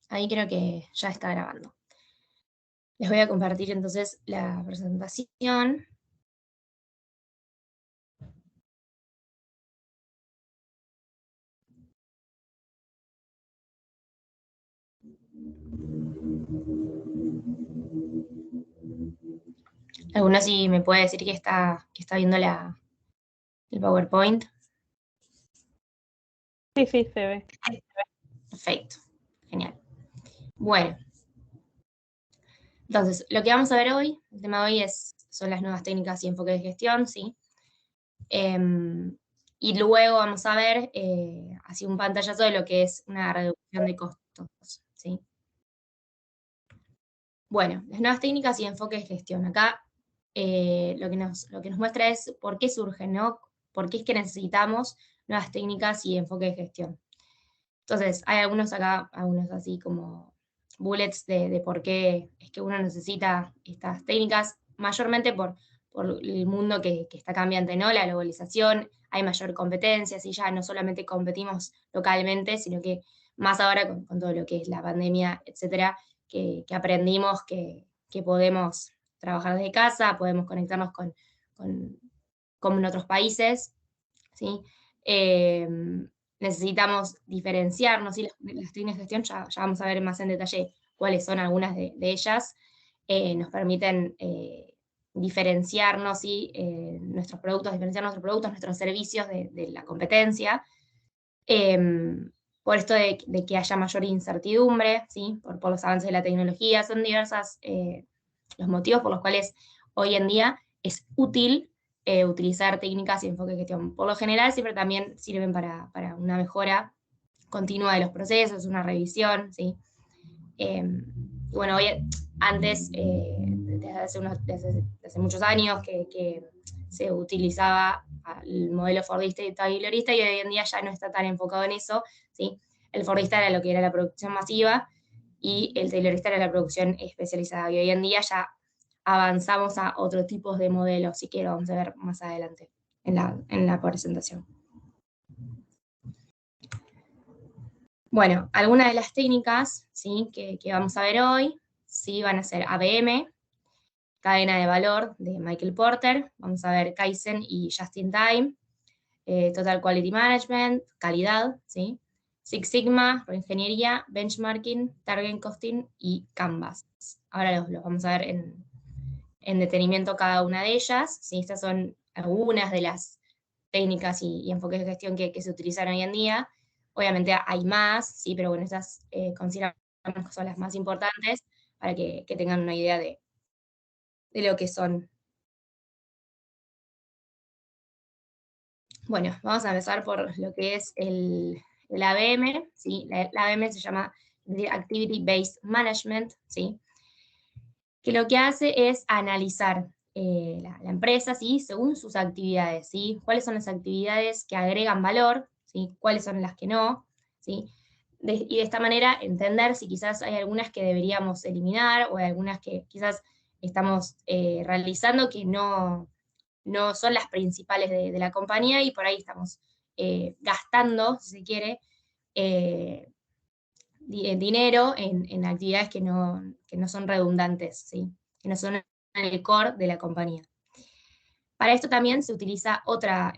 Ahí creo que ya está grabando. Les voy a compartir entonces la presentación. ¿Alguno sí me puede decir que está viendo el PowerPoint? Sí, se ve. Perfecto, genial. Bueno, entonces, lo que vamos a ver hoy, el tema de hoy son las nuevas técnicas y enfoques de gestión, ¿sí? Y luego vamos a ver así un pantallazo de lo que es una reducción de costos, ¿sí? Bueno, las nuevas técnicas y enfoques de gestión. Acá lo que nos muestra es por qué surgen, ¿no? ¿Por qué es que necesitamos nuevas técnicas y enfoques de gestión? Entonces, hay algunos acá, algunos así como bullets de por qué es que uno necesita estas técnicas, mayormente por el mundo que está cambiante, ¿no? La globalización, hay mayor competencia, así ya no solamente competimos localmente, sino que más ahora con todo lo que es la pandemia, etcétera, que aprendimos que podemos trabajar desde casa, podemos conectarnos con, con otros países, ¿sí? Eh, necesitamos diferenciarnos, ¿sí? Las técnicas de gestión, ya vamos a ver más en detalle cuáles son algunas de ellas, nos permiten diferenciarnos, ¿sí? Nuestros productos, diferenciar nuestros productos, nuestros servicios de la competencia, por esto de que haya mayor incertidumbre, ¿sí? Por los avances de la tecnología, son diversas los motivos por los cuales hoy en día es útil utilizar técnicas y enfoque de gestión. Por lo general siempre también sirven para una mejora continua de los procesos, una revisión, ¿sí? Bueno, hoy, antes, desde hace muchos años, que se utilizaba el modelo fordista y taylorista, y hoy en día ya no está tan enfocado en eso, ¿sí? El fordista era lo que era la producción masiva, y el taylorista era la producción especializada, y hoy en día ya avanzamos a otros tipos de modelos, si quiero, vamos a ver más adelante en la presentación. Bueno, algunas de las técnicas, ¿sí? que vamos a ver hoy, ¿sí? Van a ser ABM, cadena de valor de Michael Porter, vamos a ver Kaizen y Just in Time, Total Quality Management, calidad, ¿sí? Six Sigma, ingeniería, benchmarking, target costing y Canvas. Ahora los vamos a ver en detenimiento cada una de ellas, ¿sí? Estas son algunas de las técnicas y enfoques de gestión que se utilizan hoy en día. Obviamente hay más, ¿sí? Pero bueno, estas consideramos que son las más importantes para que tengan una idea de lo que son. Bueno, vamos a empezar por lo que es el ABM, ¿sí? La ABM se llama Activity Based Management, ¿sí? Que lo que hace es analizar la empresa, ¿sí? Según sus actividades, ¿sí? Cuáles son las actividades que agregan valor, ¿sí? Cuáles son las que no, ¿sí? Y de esta manera entender si quizás hay algunas que deberíamos eliminar o hay algunas que quizás estamos realizando que no son las principales de la compañía, y por ahí estamos gastando, si se quiere, dinero en actividades que no son redundantes, ¿sí? Que no son el core de la compañía. Para esto también se utiliza otra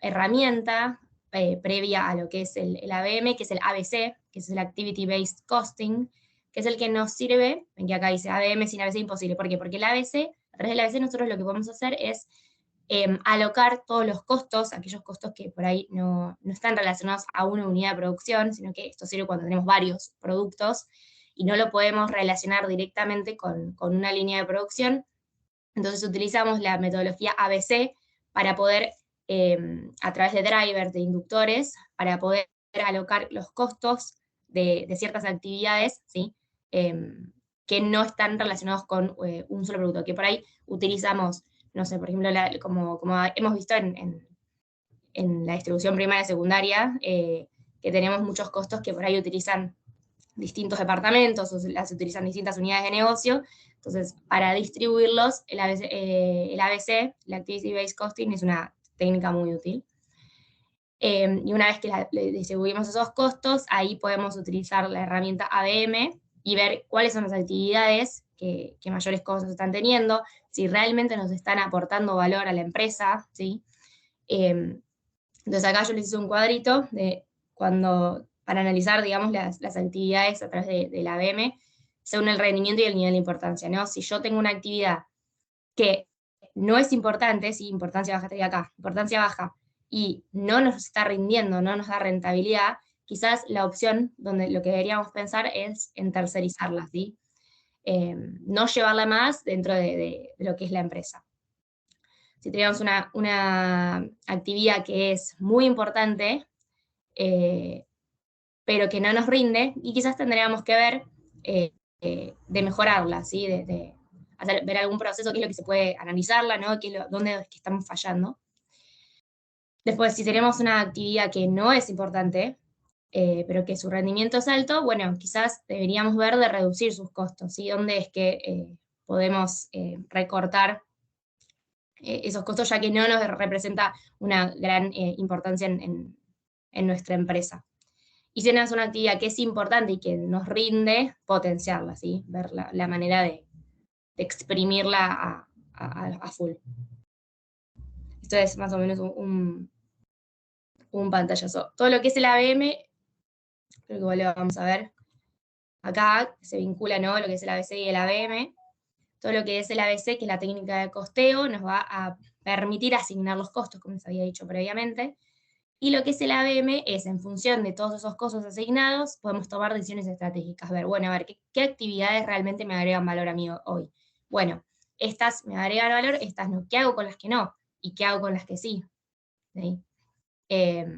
herramienta previa a lo que es el ABM, que es el ABC, que es el Activity Based Costing, que es el que nos sirve, en que acá dice ABM sin ABC imposible. ¿Por qué? Porque el ABC, a través del ABC nosotros lo que podemos hacer es alocar todos los costos, aquellos costos que por ahí no están relacionados a una unidad de producción, sino que esto sirve cuando tenemos varios productos y no lo podemos relacionar directamente con una línea de producción. Entonces utilizamos la metodología ABC para poder, a través de drivers, de inductores, para poder alocar los costos de ciertas actividades, ¿sí? Que no están relacionados con un solo producto, que por ahí utilizamos, no sé, por ejemplo, como hemos visto en la distribución primaria y secundaria, que tenemos muchos costos que por ahí utilizan distintos departamentos o las utilizan distintas unidades de negocio. Entonces, para distribuirlos, el ABC, el Activity Based Costing, es una técnica muy útil. Y una vez que le distribuimos esos costos, ahí podemos utilizar la herramienta ABM y ver cuáles son las actividades que mayores costos están teniendo, si realmente nos están aportando valor a la empresa, ¿sí? Entonces acá yo les hice un cuadrito para analizar, digamos, las actividades a través de la ABM, según el rendimiento y el nivel de importancia, ¿no? Si yo tengo una actividad que no es importante, sí, importancia baja estaría acá, importancia baja, y no nos está rindiendo, no nos da rentabilidad, quizás la opción donde lo que deberíamos pensar es en tercerizarla, ¿sí? No llevarla más dentro de lo que es la empresa. Si tenemos una actividad que es muy importante, eh, pero que no nos rinde, y quizás tendríamos que ver de mejorarla, ¿sí? De ver algún proceso, qué es lo que se puede analizarla, ¿no? Dónde es que estamos fallando. Después, si tenemos una actividad que no es importante, pero que su rendimiento es alto, bueno, quizás deberíamos ver de reducir sus costos, ¿sí? Dónde es que podemos recortar esos costos, ya que no nos representa una gran importancia en nuestra empresa. Y si tenemos una actividad que es importante y que nos rinde, potenciarla, ¿sí? Ver la manera de exprimirla a full. Esto es más o menos un pantallazo. Todo lo que es el ABM, creo que igual lo vamos a ver. Acá se vincula, ¿no? Lo que es el ABC y el ABM. Todo lo que es el ABC, que es la técnica de costeo, nos va a permitir asignar los costos, como les había dicho previamente. Y lo que es el ABM es, en función de todos esos costos asignados, podemos tomar decisiones estratégicas. Ver, bueno, a ver, ¿qué actividades realmente me agregan valor a mí hoy? Bueno, estas me agregan valor, estas no. ¿Qué hago con las que no? ¿Y qué hago con las que sí? ¿Sí? Eso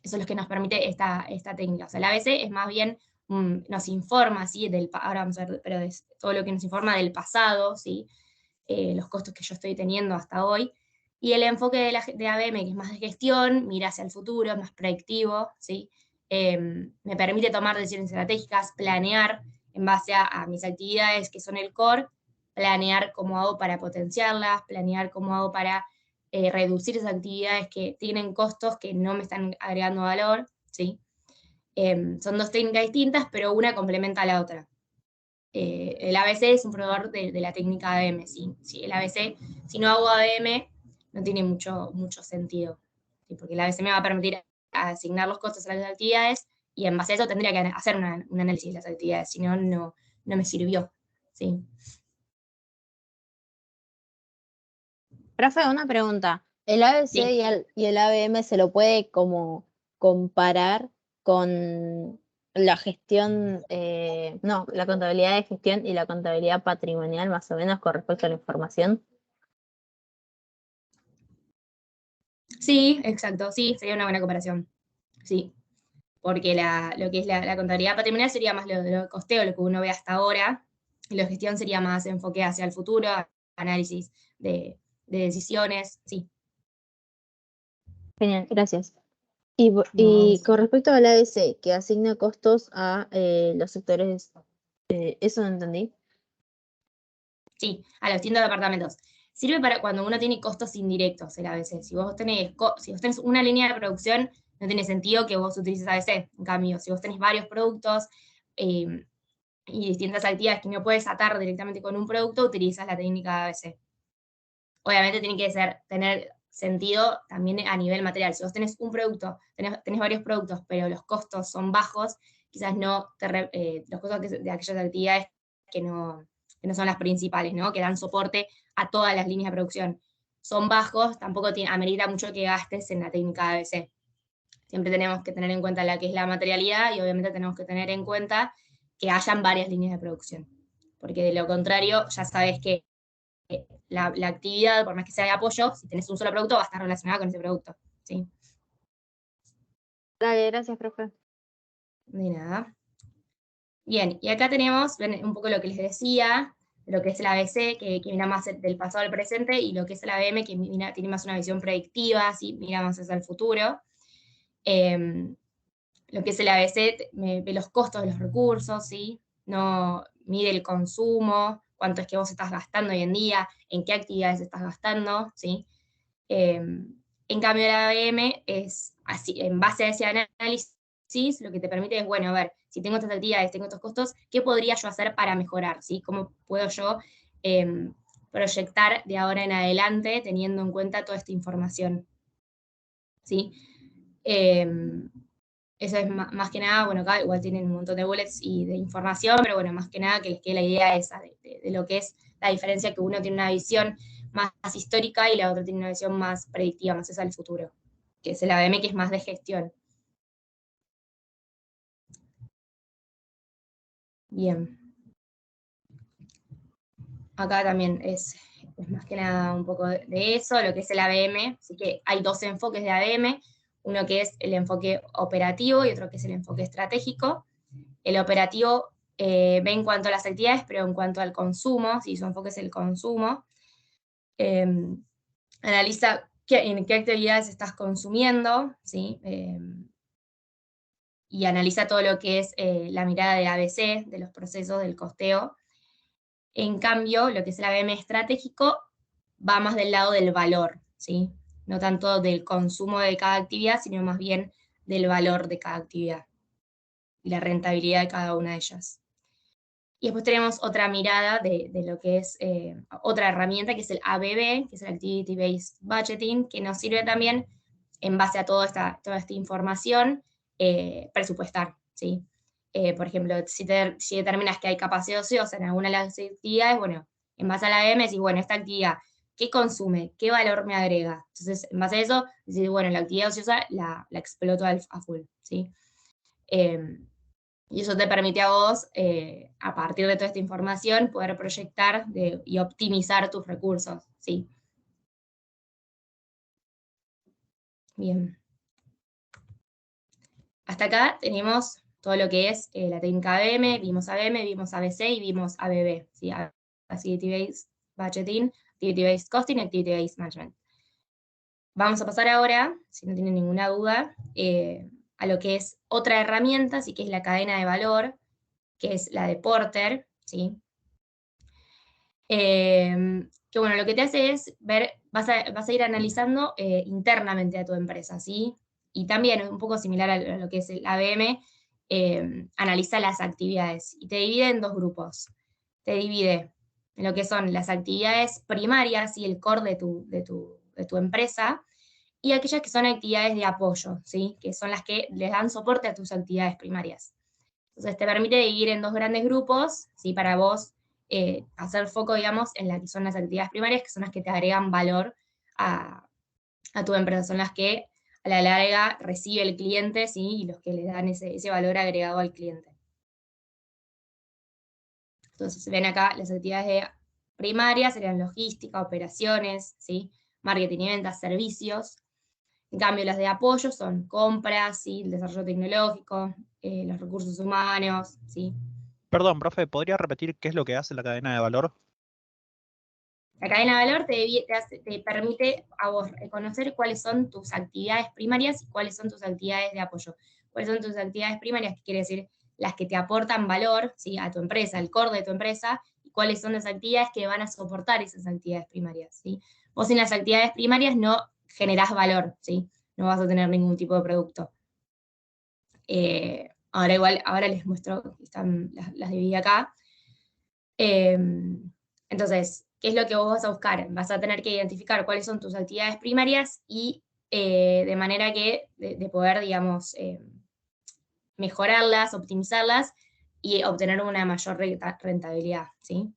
es lo que nos permite esta técnica. O sea, el ABC es más bien, nos informa, ¿sí? Ahora vamos a ver, pero es todo lo que nos informa del pasado, ¿sí? Los costos que yo estoy teniendo hasta hoy. Y el enfoque de ABM, que es más de gestión, mira hacia el futuro, es más predictivo, ¿sí? Me permite tomar decisiones estratégicas, planear en base a mis actividades que son el core, planear cómo hago para potenciarlas, planear cómo hago para reducir esas actividades que tienen costos que no me están agregando valor, ¿sí? Son dos técnicas distintas, pero una complementa a la otra. El ABC es un proveedor de la técnica ABM, ¿sí? Sí, el ABC, si no hago ABM, no tiene mucho sentido, ¿sí? Porque el ABC me va a permitir asignar los costos a las actividades y en base a eso tendría que hacer un análisis de las actividades, si no, no me sirvió, ¿sí? Profe, una pregunta. ¿El ABC Sí. y el ABM se lo puede como comparar con la gestión, no, la contabilidad de gestión y la contabilidad patrimonial más o menos con respecto a la información? Sí, exacto, sí, sería una buena comparación, sí. Porque lo que es la contabilidad patrimonial sería más lo de costeo, lo que uno ve hasta ahora, y la gestión sería más enfoque hacia el futuro, análisis de decisiones, sí. Genial, gracias. No, Y con respecto al ABC, que asigna costos a los sectores, eso no entendí. sí, a los distintos departamentos. Sirve para cuando uno tiene costos indirectos, el ABC. Si vos tenés una línea de producción, no tiene sentido que vos utilices ABC. En cambio, si vos tenés varios productos y distintas actividades que no puedes atar directamente con un producto, utilizas la técnica de ABC. Obviamente tiene que tener sentido también a nivel material. Si vos tenés un producto, tenés varios productos, pero los costos son bajos, quizás no los costos de aquellas actividades que no son las principales, ¿no? Que dan soporte a todas las líneas de producción. Son bajos, tampoco amerita mucho que gastes en la técnica de ABC. Siempre tenemos que tener en cuenta la que es la materialidad y obviamente tenemos que tener en cuenta que hayan varias líneas de producción. Porque de lo contrario, ya sabes que la actividad, por más que sea de apoyo, si tenés un solo producto, va a estar relacionada con ese producto. ¿Sí? Dale, gracias, profe. De nada. Bien, y acá tenemos un poco lo que les decía, lo que es el ABC, que mira más del pasado al presente, y lo que es el ABM, que tiene más una visión predictiva, ¿sí? Mira más hacia el futuro. Lo que es el ABC ve los costos de los recursos, ¿sí? No mide el consumo, cuánto es que vos estás gastando hoy en día, en qué actividades estás gastando, ¿sí? En cambio, la ABM es así, en base a ese análisis, lo que te permite es, bueno, a ver, si tengo estas actividades, tengo estos costos, ¿qué podría yo hacer para mejorar? ¿Sí? ¿Cómo puedo yo proyectar de ahora en adelante teniendo en cuenta toda esta información? ¿Sí? Eso es más que nada, bueno, acá igual tienen un montón de bullets y de información, pero bueno, más que nada que les quede la idea esa de lo que es la diferencia, que uno tiene una visión más histórica y la otra tiene una visión más predictiva, más esa del futuro, que es el ABM, que es más de gestión. Bien. Acá también es más que nada un poco de eso, lo que es el ABM, así que hay dos enfoques de ABM, uno que es el enfoque operativo y otro que es el enfoque estratégico. El operativo ve en cuanto a las actividades, pero en cuanto al consumo, si su enfoque es el consumo, analiza en qué actividades estás consumiendo, ¿sí? Y analiza todo lo que es la mirada de ABC, de los procesos del costeo. En cambio, lo que es el ABM estratégico va más del lado del valor, ¿sí? No tanto del consumo de cada actividad, sino más bien del valor de cada actividad y la rentabilidad de cada una de ellas. Y después tenemos otra mirada de lo que es otra herramienta, que es el ABB, que es el Activity Based Budgeting, que nos sirve también, en base a toda esta información, presupuestar, ¿sí? Por ejemplo, si determinas que hay capacidad ociosa en alguna de las actividades, bueno, en base a la ABM decís, bueno, esta actividad, ¿qué consume? ¿Qué valor me agrega? Entonces, en base a eso, decís, bueno, la actividad ociosa la exploto a full, ¿sí? Y eso te permite a vos, a partir de toda esta información, poder proyectar y optimizar tus recursos, ¿sí? Bien. Hasta acá tenemos todo lo que es la técnica ABM, vimos ABM, vimos ABC y vimos ABB, ¿sí? Activity Based Budgeting, Activity Based Costing, Activity Based Management. Vamos a pasar ahora, si no tienen ninguna duda, a lo que es otra herramienta, sí, que es la cadena de valor, que es la de Porter, ¿sí? Que bueno, lo que te hace es ver, vas a ir analizando internamente a tu empresa, ¿sí? Y también, un poco similar a lo que es el ABM, analiza las actividades y te divide en dos grupos. Te divide en lo que son las actividades primarias y el core de tu empresa, y aquellas que son actividades de apoyo, ¿sí? Que son las que les dan soporte a tus actividades primarias. Entonces te permite dividir en dos grandes grupos, ¿sí? Para vos hacer foco, digamos, en las que son las actividades primarias, que son las que te agregan valor a, a tu empresa, son las que a la larga recibe el cliente, ¿sí? Y los que le dan ese valor agregado al cliente. Entonces ven acá las actividades primarias, serían logística, operaciones, ¿sí? Marketing y ventas, servicios. En cambio, las de apoyo son compras, ¿sí? El desarrollo tecnológico, los recursos humanos, ¿sí? Perdón, profe, ¿podría repetir qué es lo que hace la cadena de valor? La cadena de valor te permite a vos reconocer cuáles son tus actividades primarias y cuáles son tus actividades de apoyo. ¿Cuáles son tus actividades primarias? Que quiere decir las que te aportan valor, ¿sí? A tu empresa, el core de tu empresa, y cuáles son las actividades que van a soportar esas actividades primarias, ¿sí? Vos sin las actividades primarias no generás valor, ¿sí? No vas a tener ningún tipo de producto. Ahora les muestro, están, las dividí acá. Entonces, ¿qué es lo que vos vas a buscar? Vas a tener que identificar cuáles son tus actividades primarias y de manera que de poder, digamos, mejorarlas, optimizarlas y obtener una mayor rentabilidad, ¿sí?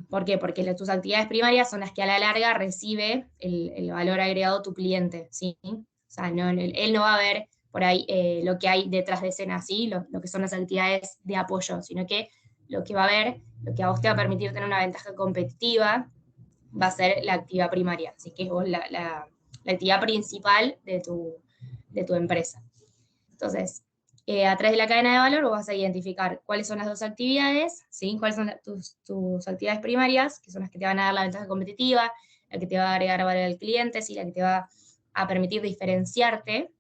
¿Por qué? Porque tus actividades primarias son las que a la larga recibe el valor agregado tu cliente, ¿sí? O sea, él no va a ver por ahí lo que hay detrás de escena, ¿sí? Lo que son las actividades de apoyo, sino que lo que va a ver, lo que a vos te va a permitir tener una ventaja competitiva, va a ser la actividad primaria, así que es vos la actividad principal de tu empresa. Entonces, a través de la cadena de valor vos vas a identificar cuáles son las dos actividades, ¿sí? Cuáles son tus actividades primarias, que son las que te van a dar la ventaja competitiva, la que te va a agregar valor al cliente, ¿sí? La que te va a permitir diferenciarte,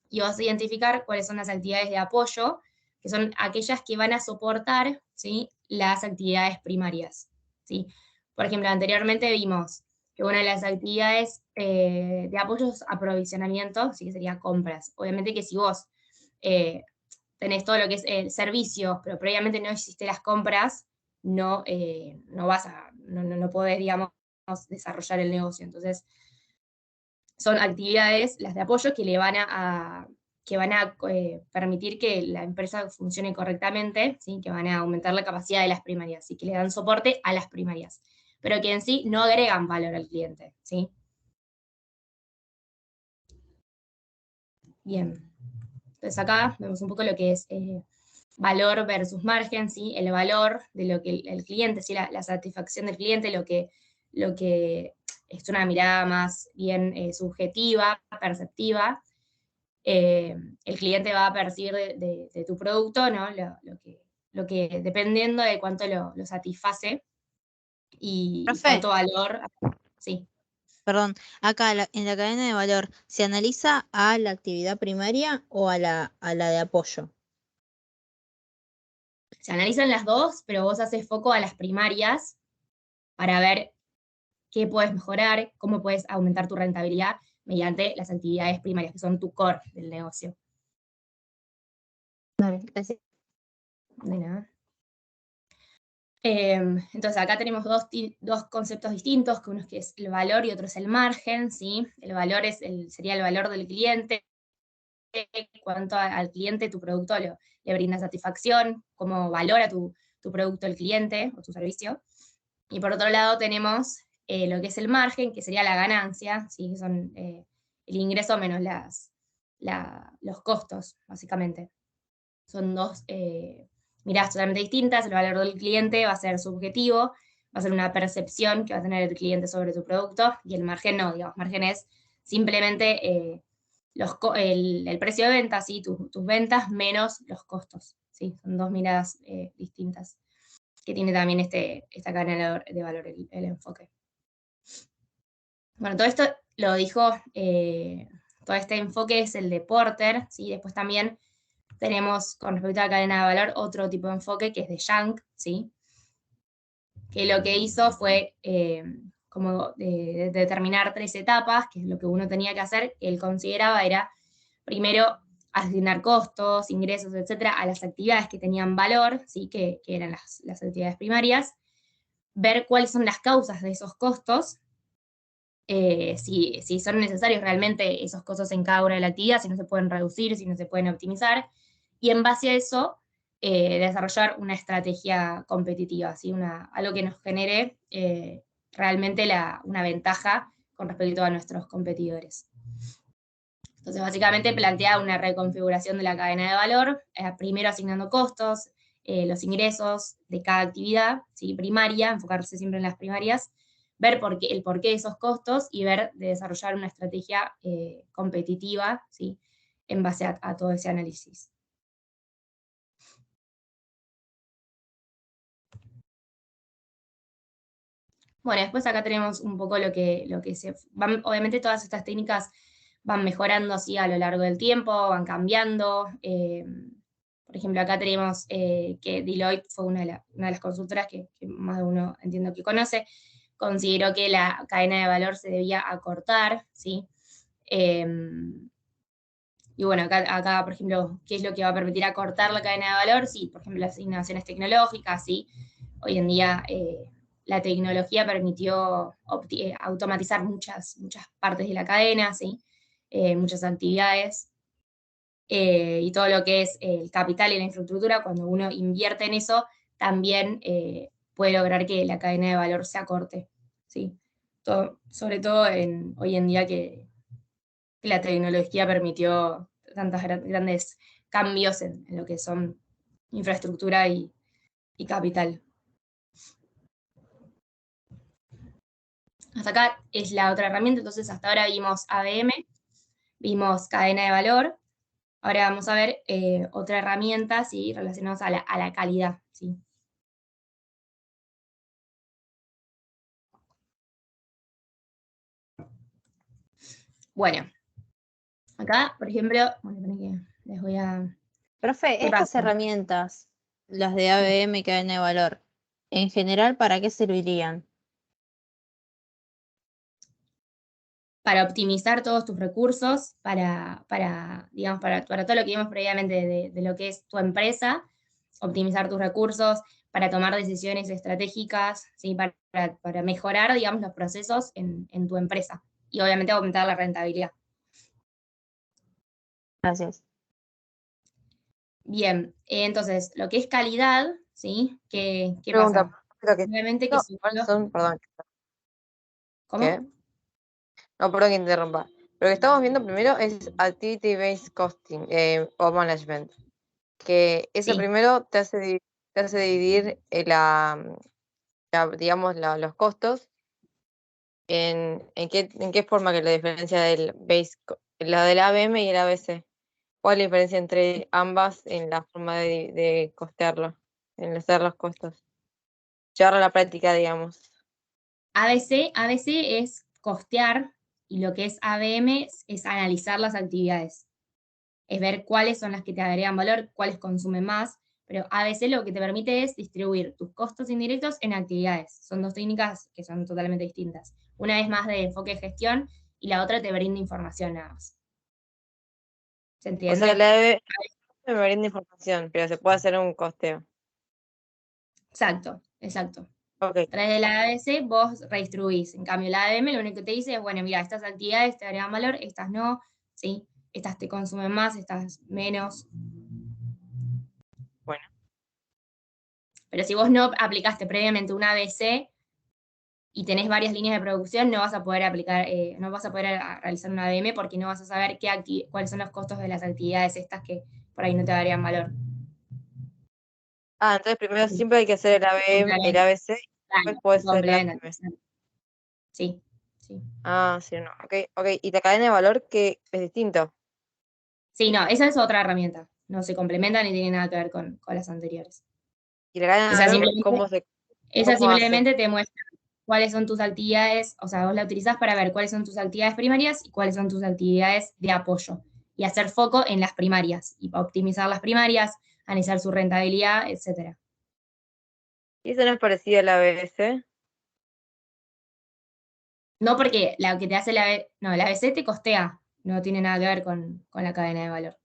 y vas a identificar cuáles son las actividades de apoyo, que son aquellas que van a soportar, ¿sí? Las actividades primarias, ¿sí? Por ejemplo, anteriormente vimos que una de las actividades de apoyos a aprovisionamiento, sí que sería compras. Obviamente que si vos tenés todo lo que es servicios, pero previamente no hiciste las compras, no podés, digamos, desarrollar el negocio. Entonces, son actividades, las de apoyo, que le van a permitir que la empresa funcione correctamente, ¿sí? Que van a aumentar la capacidad de las primarias y que le dan soporte a las primarias, pero que en sí no agregan valor al cliente, ¿sí? Bien. Entonces acá vemos un poco lo que es valor versus margen, ¿sí? El valor de lo que el cliente, ¿sí? La satisfacción del cliente, lo que es una mirada más bien subjetiva, perceptiva. El cliente va a percibir de tu producto, ¿no? Lo que dependiendo de cuánto lo satisface y Profe, cuánto valor, sí. perdón, acá en la cadena de valor, ¿se analiza a la actividad primaria o a la de apoyo? Se analizan las dos, pero vos haces foco a las primarias para ver qué puedes mejorar, cómo puedes aumentar tu rentabilidad mediante las actividades primarias, que son tu core del negocio. Dale, gracias. De nada. Entonces acá tenemos dos conceptos distintos, que uno es que es el valor y otro es el margen, ¿sí? El valor sería el valor del cliente, cuánto al cliente tu producto le brinda satisfacción, cómo valora tu producto el cliente o tu servicio. Y por otro lado tenemos lo que es el margen, que sería la ganancia, ¿sí? Que son el ingreso menos los costos, básicamente. Son dos miradas totalmente distintas. El valor del cliente va a ser subjetivo, va a ser una percepción que va a tener el cliente sobre tu producto, y el margen no, digamos, margen es simplemente el precio de venta, ¿sí? Tus ventas menos los costos, ¿sí? Son dos miradas distintas, que tiene también esta cadena de valor, el enfoque. Bueno, todo esto lo dijo, todo este enfoque es el de Porter, ¿sí? Después también tenemos, con respecto a la cadena de valor, otro tipo de enfoque que es de Young, ¿sí? Que lo que hizo fue como determinar 3 etapas, que es lo que uno tenía que hacer. Él consideraba era, primero, asignar costos, ingresos, etcétera, a las actividades que tenían valor, ¿sí? Que eran las actividades primarias, ver cuáles son las causas de esos costos, si son necesarios realmente esos costos en cada una de las actividades, si no se pueden reducir, si no se pueden optimizar, y en base a eso desarrollar una estrategia competitiva, ¿sí? Algo que nos genere realmente una ventaja con respecto a nuestros competidores. Entonces, básicamente plantea una reconfiguración de la cadena de valor, primero asignando costos, los ingresos de cada actividad, ¿sí? Primaria, enfocarse siempre en las primarias, ver el porqué de esos costos y ver de desarrollar una estrategia competitiva, ¿sí? En base a todo ese análisis. Bueno, después acá tenemos un poco lo que obviamente todas estas técnicas van mejorando así a lo largo del tiempo, van cambiando. Por ejemplo, acá tenemos que Deloitte fue una de las consultoras que más de uno entiendo que conoce, consideró que la cadena de valor se debía acortar, ¿sí? Y bueno, acá, por ejemplo, ¿qué es lo que va a permitir acortar la cadena de valor? Sí, por ejemplo, las innovaciones tecnológicas, ¿sí? Hoy en día la tecnología permitió automatizar muchas partes de la cadena, ¿sí? Muchas actividades, y todo lo que es el capital y la infraestructura, cuando uno invierte en eso, también puede lograr que la cadena de valor se acorte, ¿sí? Sobre todo hoy en día que la tecnología permitió tantos grandes cambios en lo que son infraestructura y capital. Hasta acá es la otra herramienta, entonces hasta ahora vimos ABM, vimos cadena de valor, ahora vamos a ver otra herramienta, ¿sí? Relacionadas a la calidad, ¿sí? Bueno, acá, por ejemplo, les voy a... Profe, ¿Qué estas pasa? herramientas, las de ABM y cadena de valor, en general, ¿para qué servirían? para optimizar todos tus recursos, digamos, para todo lo que vimos previamente de lo que es tu empresa, optimizar tus recursos, para tomar decisiones estratégicas, ¿sí? Para mejorar, digamos, los procesos en tu empresa y obviamente aumentar la rentabilidad. Gracias. Bien, entonces, lo que es calidad, ¿sí? ¿Qué Pregunta, pasa? creo que Obviamente que no, ¿cuáles son? Perdón. ¿Cómo? ¿Qué? No, perdón que interrumpa. Lo que estamos viendo primero es Activity Based Costing o Management. Que ese Sí. primero te hace dividir digamos, los costos en qué forma que la diferencia del la del ABM y el ABC. ¿Cuál es la diferencia entre ambas en la forma de costearlo, en hacer los costos? Llevarlo a la práctica, digamos. ABC es costear y lo que es ABM es analizar las actividades. Es ver cuáles son las que te agregan valor, cuáles consumen más, pero ABC lo que te permite es distribuir tus costos indirectos en actividades. Son dos técnicas que son totalmente distintas. Una es más de enfoque de gestión y la otra te brinda información nada más. ¿Se O entiende? sea, la ABM me brinda información, pero se puede hacer un costeo. Exacto. Ok. A través de la ABC vos redistribuís. En cambio, la ABM lo único que te dice es, bueno, mira, estas actividades te agregan valor, estas no, ¿sí? Estas te consumen más, estas menos. Bueno. Pero si vos no aplicaste previamente una ABC y tenés varias líneas de producción, no vas a poder aplicar, no vas a poder realizar una ABM porque no vas a saber cuáles son los costos de las actividades estas que por ahí no te darían valor. Entonces primero siempre hay que hacer el ABC y después puede ser el ABM. Sí. Sí, no. Ok. ¿Y la cadena de valor que es distinto? Sí, no, esa es otra herramienta. No se complementan ni tiene nada que ver con las anteriores. ¿Y la cadena de Esa valor simplemente, cómo hace? te muestra cuáles son tus actividades, o sea, vos la utilizás para ver cuáles son tus actividades primarias y cuáles son tus actividades de apoyo. Y hacer foco en las primarias, y optimizar las primarias, analizar su rentabilidad, etc. ¿Y eso no es parecido al ABC? No porque la que te hace no, la ABC te costea, no tiene nada que ver con la cadena de valor.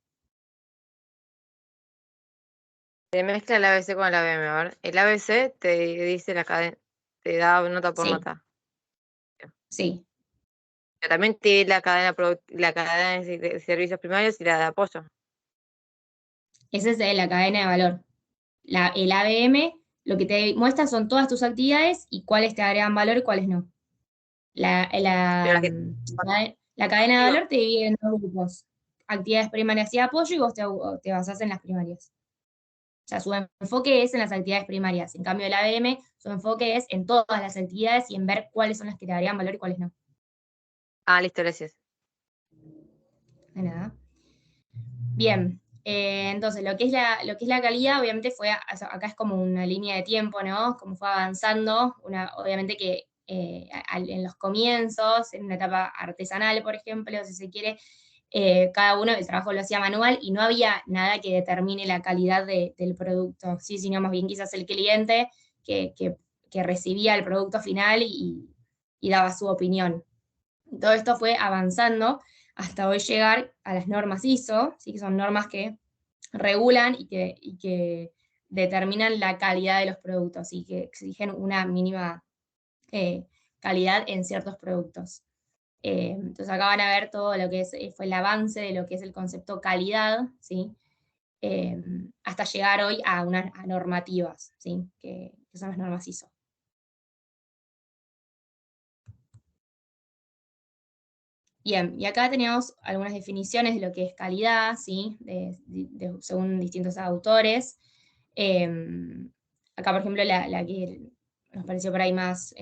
Se mezcla el ABC con el ABM, a ver. El ABC te dice la cadena, te da nota por Sí, nota. sí. Pero también tiene la cadena de servicios primarios y la de apoyo. Esa es la cadena de valor. El ABM lo que te muestra son todas tus actividades y cuáles te agregan valor y cuáles no. Pero La cadena de valor te divide en dos grupos, actividades primarias y apoyo, y vos te basás en las primarias. O sea, su enfoque es en las actividades primarias. En cambio, el ABM, su enfoque es en todas las actividades y en ver cuáles son las que te agregan valor y cuáles no. Listo, gracias. De nada. Bien, entonces lo que es la calidad, obviamente acá es como una línea de tiempo, ¿no? Como fue avanzando, obviamente que en los comienzos, en una etapa artesanal, por ejemplo, si se quiere, cada uno el trabajo lo hacía manual y no había nada que determine la calidad del producto, ¿sí? Sino más bien quizás el cliente que recibía el producto final y daba su opinión. Todo esto fue avanzando hasta hoy llegar a las normas ISO, ¿sí? Que son normas que regulan y que determinan la calidad de los productos y que exigen una mínima calidad en ciertos productos. Entonces acá van a ver todo lo que fue el avance de lo que es el concepto calidad, ¿sí? Hasta llegar hoy a normativas, ¿sí? Que son las normas ISO. Bien, y acá tenemos algunas definiciones de lo que es calidad, ¿sí? Según distintos autores. Acá, por ejemplo, la que nos pareció por ahí más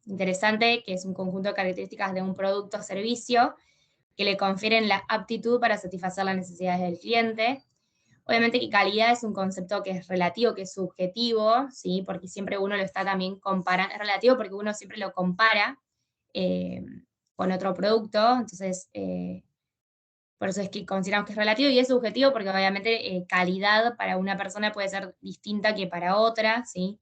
interesante, que es un conjunto de características de un producto o servicio que le confieren la aptitud para satisfacer las necesidades del cliente. Obviamente que calidad es un concepto que es relativo, que es subjetivo, ¿sí? Porque siempre uno lo está también comparando, es relativo porque uno siempre lo compara con otro producto, entonces por eso es que consideramos que es relativo y es subjetivo porque obviamente calidad para una persona puede ser distinta que para otra, ¿sí?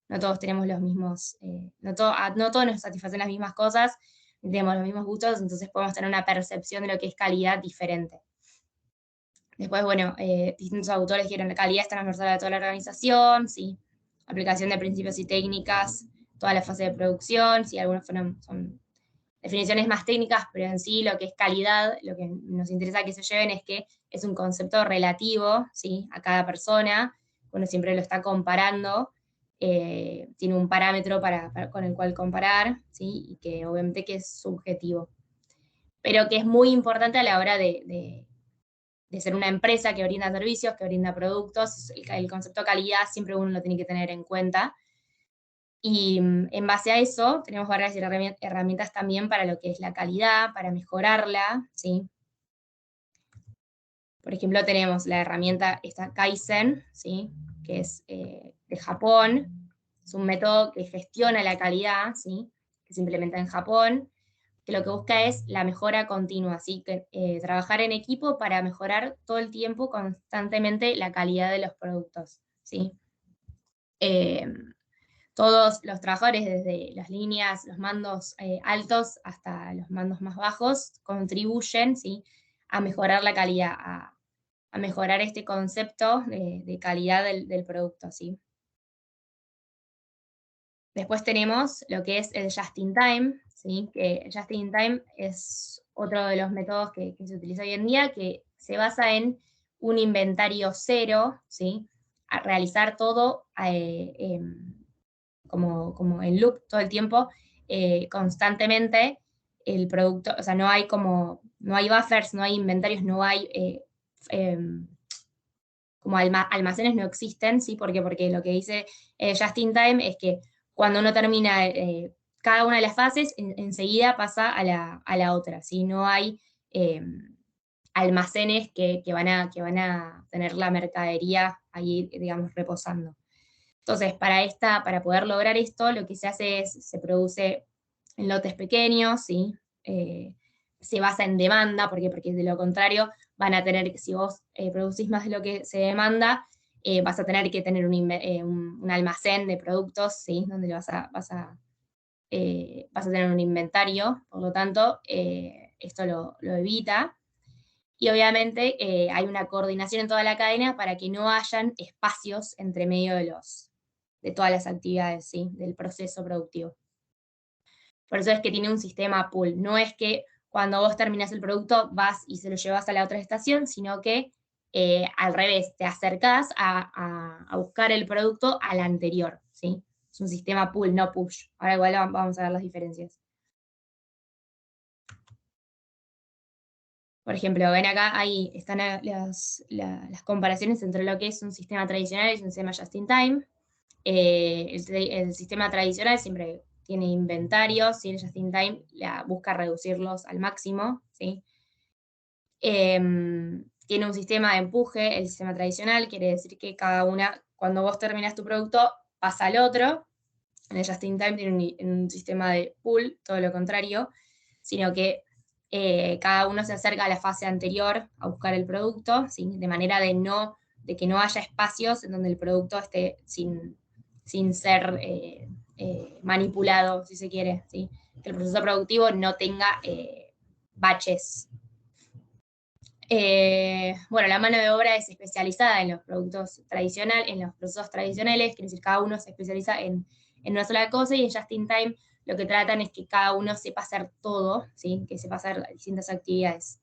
No todos tenemos los mismos, no todos nos satisfacen las mismas cosas, tenemos los mismos gustos, entonces podemos tener una percepción de lo que es calidad diferente. Después, bueno, distintos autores dijeron la calidad está transversal a toda la organización, ¿sí? Aplicación de principios y técnicas, toda la fase de producción, ¿sí? Algunos son definiciones más técnicas, pero en sí lo que es calidad, lo que nos interesa que se lleven es que es un concepto relativo, ¿sí? A cada persona, uno siempre lo está comparando, tiene un parámetro con el cual comparar, ¿sí? Y que obviamente que es subjetivo, pero que es muy importante a la hora de ser una empresa que brinda servicios, que brinda productos. El concepto de calidad siempre uno lo tiene que tener en cuenta. Y en base a eso, tenemos varias herramientas también para lo que es la calidad, para mejorarla, ¿sí? Por ejemplo, tenemos la herramienta esta Kaizen, ¿sí? Que es de Japón. Es un método que gestiona la calidad, ¿sí? Que se implementa en Japón, que lo que busca es la mejora continua, así que trabajar en equipo para mejorar todo el tiempo, constantemente, la calidad de los productos, ¿sí? Todos los trabajadores, desde las líneas, los mandos altos hasta los mandos más bajos, contribuyen, ¿sí? A mejorar la calidad, a mejorar este concepto de calidad del producto, ¿sí? Después tenemos lo que es el Just in Time, ¿sí? Que el Just in Time es otro de los métodos que se utiliza hoy en día, que se basa en un inventario cero, ¿sí? A realizar todo como en loop todo el tiempo, constantemente, el producto, o sea, no hay buffers, no hay inventarios, no hay como almacenes, no existen, ¿sí? ¿Por qué? Porque lo que dice Just in Time es que cuando uno termina cada una de las fases, enseguida pasa a la otra, ¿sí? No hay almacenes que van a tener la mercadería ahí, digamos, reposando. Entonces, para poder lograr esto, lo que se hace es, se produce en lotes pequeños, ¿sí? Se basa en demanda, porque de lo contrario van a tener, si vos producís más de lo que se demanda, vas a tener que tener un almacén de productos, ¿sí? Donde vas a tener un inventario, por lo tanto, esto lo evita. Y obviamente hay una coordinación en toda la cadena para que no hayan espacios entre medio de todas las actividades, ¿sí? Del proceso productivo. Por eso es que tiene un sistema pool. No es que cuando vos terminás el producto vas y se lo llevas a la otra estación, sino que al revés, te acercás a buscar el producto al anterior, ¿sí? Es un sistema pull, no push. Ahora igual vamos a ver las diferencias. Por ejemplo, ven acá, ahí están las comparaciones entre lo que es un sistema tradicional y un sistema just in time. El sistema tradicional siempre tiene inventarios, y el just in time busca reducirlos al máximo, ¿sí? Tiene un sistema de empuje, el sistema tradicional, quiere decir que cuando vos terminás tu producto, pasa al otro. En el just in time tiene un sistema de pull, todo lo contrario, sino que cada uno se acerca a la fase anterior a buscar el producto, ¿sí? De manera de que no haya espacios en donde el producto esté sin ser manipulado, si se quiere, ¿sí? Que el proceso productivo no tenga baches. Bueno, la mano de obra es especializada en los procesos tradicionales, quiere decir, cada uno se especializa en una sola cosa, y en Just in Time lo que tratan es que cada uno sepa hacer todo, ¿sí? Que sepa hacer distintas actividades.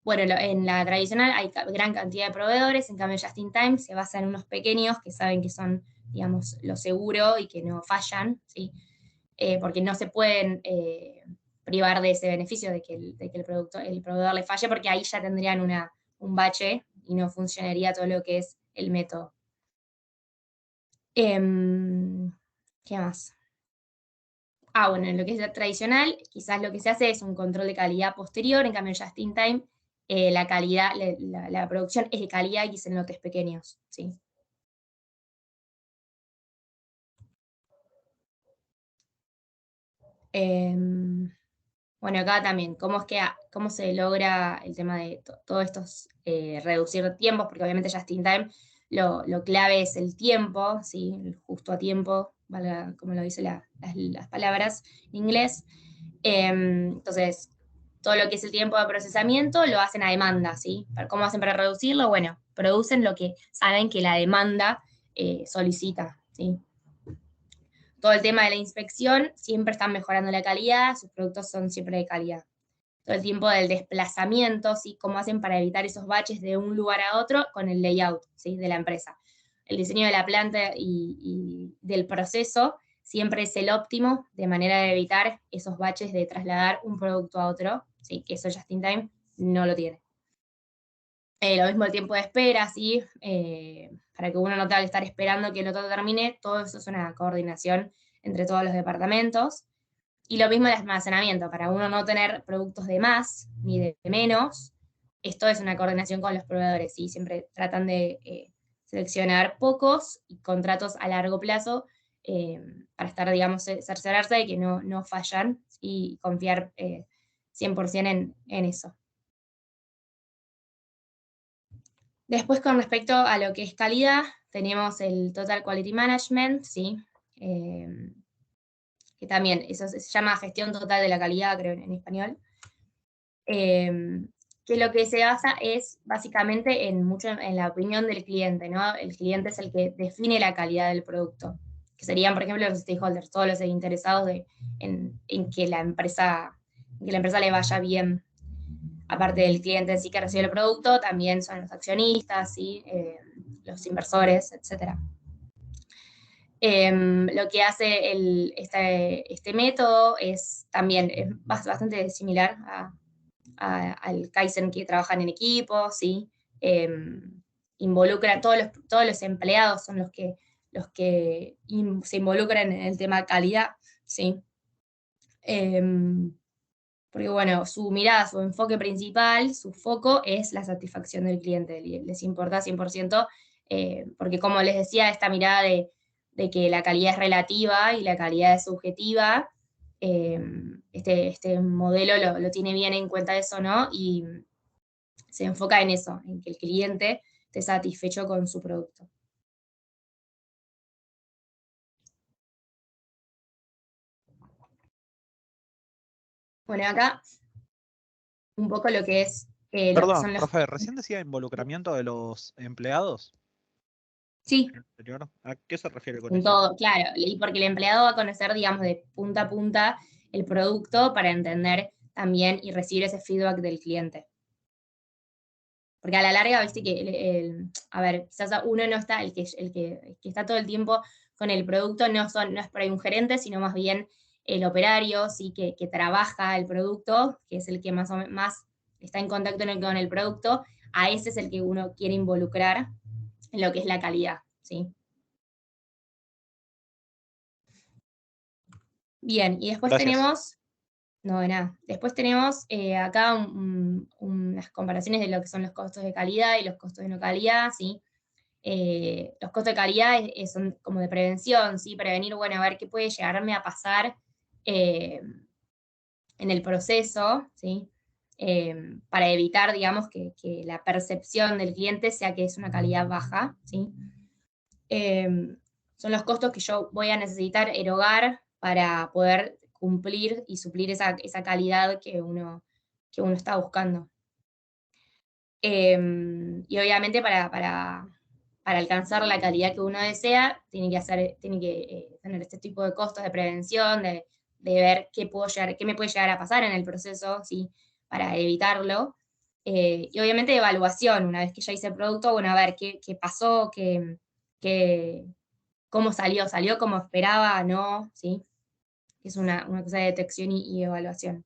Bueno, en la tradicional hay gran cantidad de proveedores, en cambio Just in Time se basa en unos pequeños que saben que son, digamos, lo seguro y que no fallan, ¿sí? Porque no se pueden privar de ese beneficio de que el proveedor le falle, porque ahí ya tendrían un bache y no funcionaría todo lo que es el método. ¿Qué más? Bueno, en lo que es tradicional, quizás lo que se hace es un control de calidad posterior, en cambio en Just in Time, la calidad, la producción es de calidad y es en lotes pequeños, ¿sí? Bueno, acá también, cómo se logra el tema de todos estos reducir tiempos, porque obviamente Just in Time lo clave es el tiempo, ¿sí? El justo a tiempo, valga como lo dicen las palabras en inglés. Entonces, todo lo que es el tiempo de procesamiento lo hacen a demanda, ¿sí? ¿Cómo hacen para reducirlo? Bueno, producen lo que saben que la demanda solicita, ¿sí? Todo el tema de la inspección, siempre están mejorando la calidad, sus productos son siempre de calidad. Todo el tiempo del desplazamiento, ¿sí? Cómo hacen para evitar esos baches de un lugar a otro con el layout, ¿sí? De la empresa. El diseño de la planta y del proceso siempre es el óptimo, de manera de evitar esos baches de trasladar un producto a otro, ¿sí? Que eso Just in Time no lo tiene. Lo mismo el tiempo de espera, ¿sí? Para que uno no tenga que estar esperando que el otro termine, todo eso es una coordinación entre todos los departamentos. Y lo mismo el almacenamiento, para uno no tener productos de más ni de menos, esto es una coordinación con los proveedores, ¿sí? Siempre tratan de seleccionar pocos y contratos a largo plazo para estar, digamos, cerciorarse de que no fallan y confiar 100% en eso. Después, con respecto a lo que es calidad, tenemos el Total Quality Management, ¿sí? Que también, eso se llama gestión total de la calidad, creo en español. Que lo que se basa es básicamente mucho en la opinión del cliente, ¿no? El cliente es el que define la calidad del producto, que serían, por ejemplo, los stakeholders, todos los interesados en que la empresa le vaya bien. Aparte del cliente en sí que recibe el producto, también son los accionistas, ¿sí? Los inversores, etc. Lo que hace este método es también bastante similar al Kaizen, que trabajan en equipo, ¿sí? Involucran, todos los empleados son los que se involucran en el tema calidad, ¿sí? Porque bueno, su mirada, su enfoque principal, su foco es la satisfacción del cliente, les importa 100%, porque como les decía, esta mirada de que la calidad es relativa y la calidad es subjetiva, este modelo lo tiene bien en cuenta eso, ¿no? Y se enfoca en eso, en que el cliente esté satisfecho con su producto. Bueno, acá un poco lo que es lo que Perdón, son los... profe, recién decía involucramiento de los empleados Sí, en el exterior. ¿A qué se refiere con en eso? todo, claro, y porque el empleado va a conocer, digamos, de punta a punta el producto para entender también y recibir ese feedback del cliente. Porque a la larga, viste que, a ver, quizás uno no está, el que está todo el tiempo con el producto no es por ahí un gerente, sino más bien el operario, ¿sí? Que trabaja el producto, que es el que más está en contacto con el producto, a ese es el que uno quiere involucrar en lo que es la calidad, ¿sí? Bien, y después Gracias. tenemos, no de nada, después tenemos acá unas comparaciones de lo que son los costos de calidad y los costos de no calidad, ¿sí? Los costos de calidad son como de prevención, ¿sí? Prevenir, bueno, a ver qué puede llegarme a pasar en el proceso, ¿sí? Para evitar, digamos, que la percepción del cliente sea que es una calidad baja, ¿sí? Son los costos que yo voy a necesitar erogar para poder cumplir y suplir esa calidad que uno está buscando. Y obviamente para alcanzar la calidad que uno desea, tiene que tener este tipo de costos de prevención, de ver qué me puede llegar a pasar en el proceso, ¿sí? Para evitarlo. Y obviamente de evaluación, una vez que ya hice el producto, bueno, a ver qué pasó, cómo salió como esperaba, no, ¿sí? Es una cosa de detección y evaluación.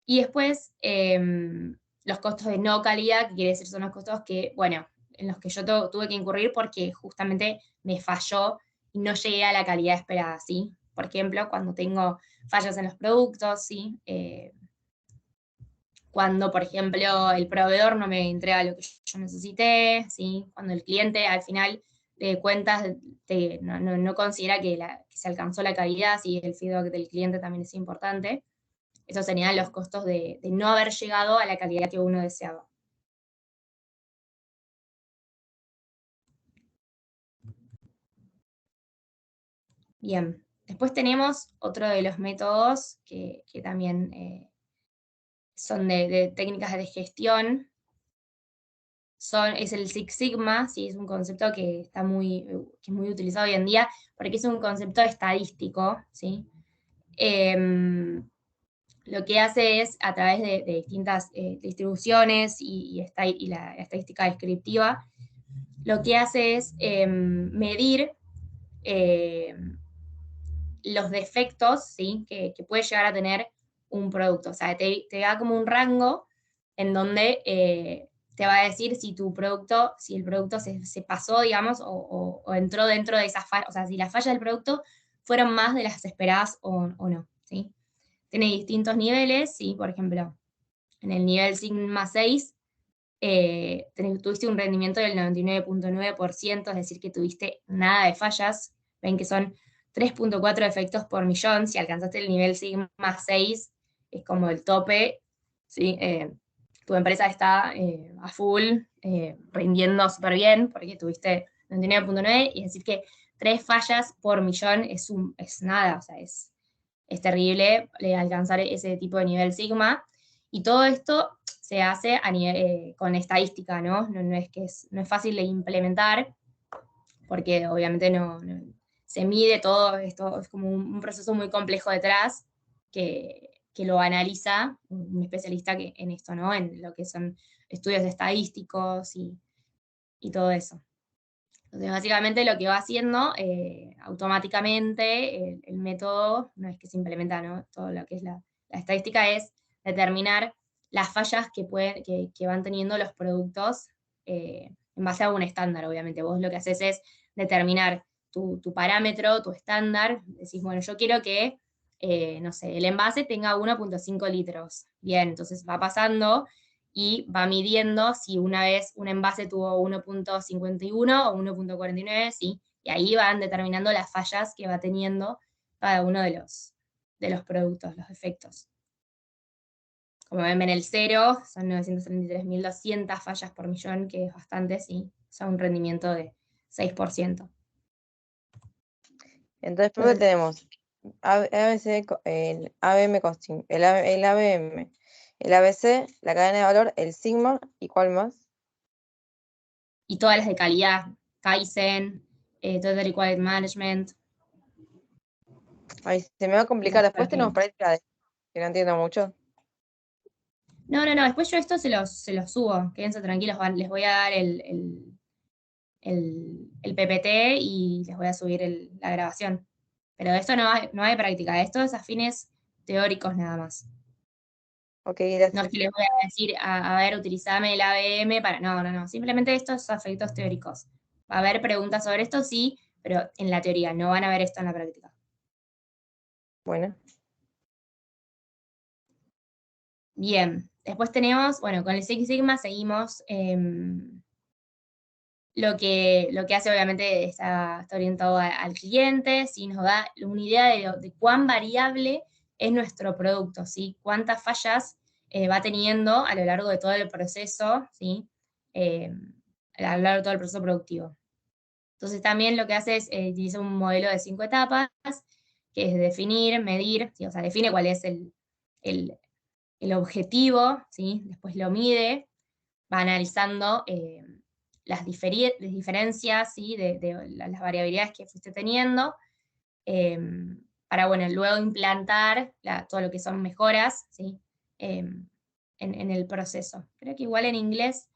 Y después, los costos de no calidad, que quiere decir son los costos que, bueno, en los que yo tuve que incurrir porque justamente me falló y no llegué a la calidad esperada, ¿sí? Por ejemplo, cuando tengo fallas en los productos, ¿sí? Cuando, por ejemplo, el proveedor no me entrega lo que yo necesité, ¿sí? Cuando el cliente al final de cuentas no considera que se alcanzó la calidad, ¿sí? El feedback del cliente también es importante. Esos serían los costos de no haber llegado a la calidad que uno deseaba. Bien, después tenemos otro de los métodos que también son de técnicas de gestión, es el Six Sigma, ¿sí? Es un concepto que está que es muy utilizado hoy en día, porque es un concepto estadístico, ¿sí? Lo que hace es, a través de distintas distribuciones y la estadística descriptiva, lo que hace es medir los defectos, ¿sí? que puede llegar a tener un producto. O sea, te da como un rango en donde te va a decir si el producto se pasó, digamos, o entró dentro de esas fallas, o sea, si las fallas del producto fueron más de las esperadas o no, ¿sí? Tiene distintos niveles, ¿sí? Por ejemplo, en el nivel Sigma 6, tuviste un rendimiento del 99.9%, es decir, que tuviste nada de fallas. Ven que son 3.4 defectos por millón. Si alcanzaste el nivel Sigma 6, es como el tope, ¿sí? Tu empresa está a full, rindiendo súper bien, porque tuviste 99.9, y es decir que 3 fallas por millón es nada, o sea, es terrible alcanzar ese tipo de nivel Sigma. Y todo esto se hace con estadística, ¿no? No es fácil de implementar, porque obviamente se mide todo esto, es como un proceso muy complejo detrás, que lo analiza un especialista en esto, ¿no? En lo que son estudios estadísticos y todo eso. Entonces, básicamente lo que va haciendo automáticamente el método, no es que se implementa, ¿no? Todo lo que es la estadística, es determinar las fallas que van teniendo los productos en base a un estándar, obviamente. Vos lo que haces es determinar tu parámetro, tu estándar. Decís, bueno, yo quiero que, no sé, el envase tenga 1.5 litros. Bien, entonces va pasando y va midiendo si una vez un envase tuvo 1.51 o 1.49, ¿sí? Y ahí van determinando las fallas que va teniendo cada uno de los productos, los efectos. Como ven, en el 0 son 933.200 fallas por millón, que es bastante, ¿sí? O sea, un rendimiento de 6%. Entonces, primero tenemos el ABM costing, el ABM, el ABC, la cadena de valor, el sigma, ¿y cuál más? Y todas las de calidad, Kaizen, Total Quality Management. Ay, se me va a complicar. Después tenemos práctica que no entiendo mucho. No, después yo esto se los subo, quédense tranquilos, les voy a dar el PPT y les voy a subir la grabación. Pero esto no hay práctica, esto es a fines teóricos nada más. Ok, No es gracias. que les voy a decir, a ver, utilizame el ABM para... No, simplemente estos efectos teóricos. Va a haber preguntas sobre esto, sí, pero en la teoría, no van a ver esto en la práctica. Bueno. Bien, después tenemos, bueno, con el Six Sigma seguimos... Lo que hace obviamente está orientado al cliente, ¿sí? Nos da una idea de cuán variable es nuestro producto, ¿sí? Cuántas fallas va teniendo a lo largo de todo el proceso, ¿sí? A lo largo de todo el proceso productivo. Entonces también lo que hace es utiliza un modelo de 5 etapas, que es definir, medir, ¿sí? O sea, define cuál es el objetivo, ¿sí? Después lo mide, va analizando las diferencias, ¿sí? de las variabilidades que fuiste teniendo, para, bueno, luego implantar todo lo que son mejoras, ¿sí? En el proceso. Creo que igual en inglés,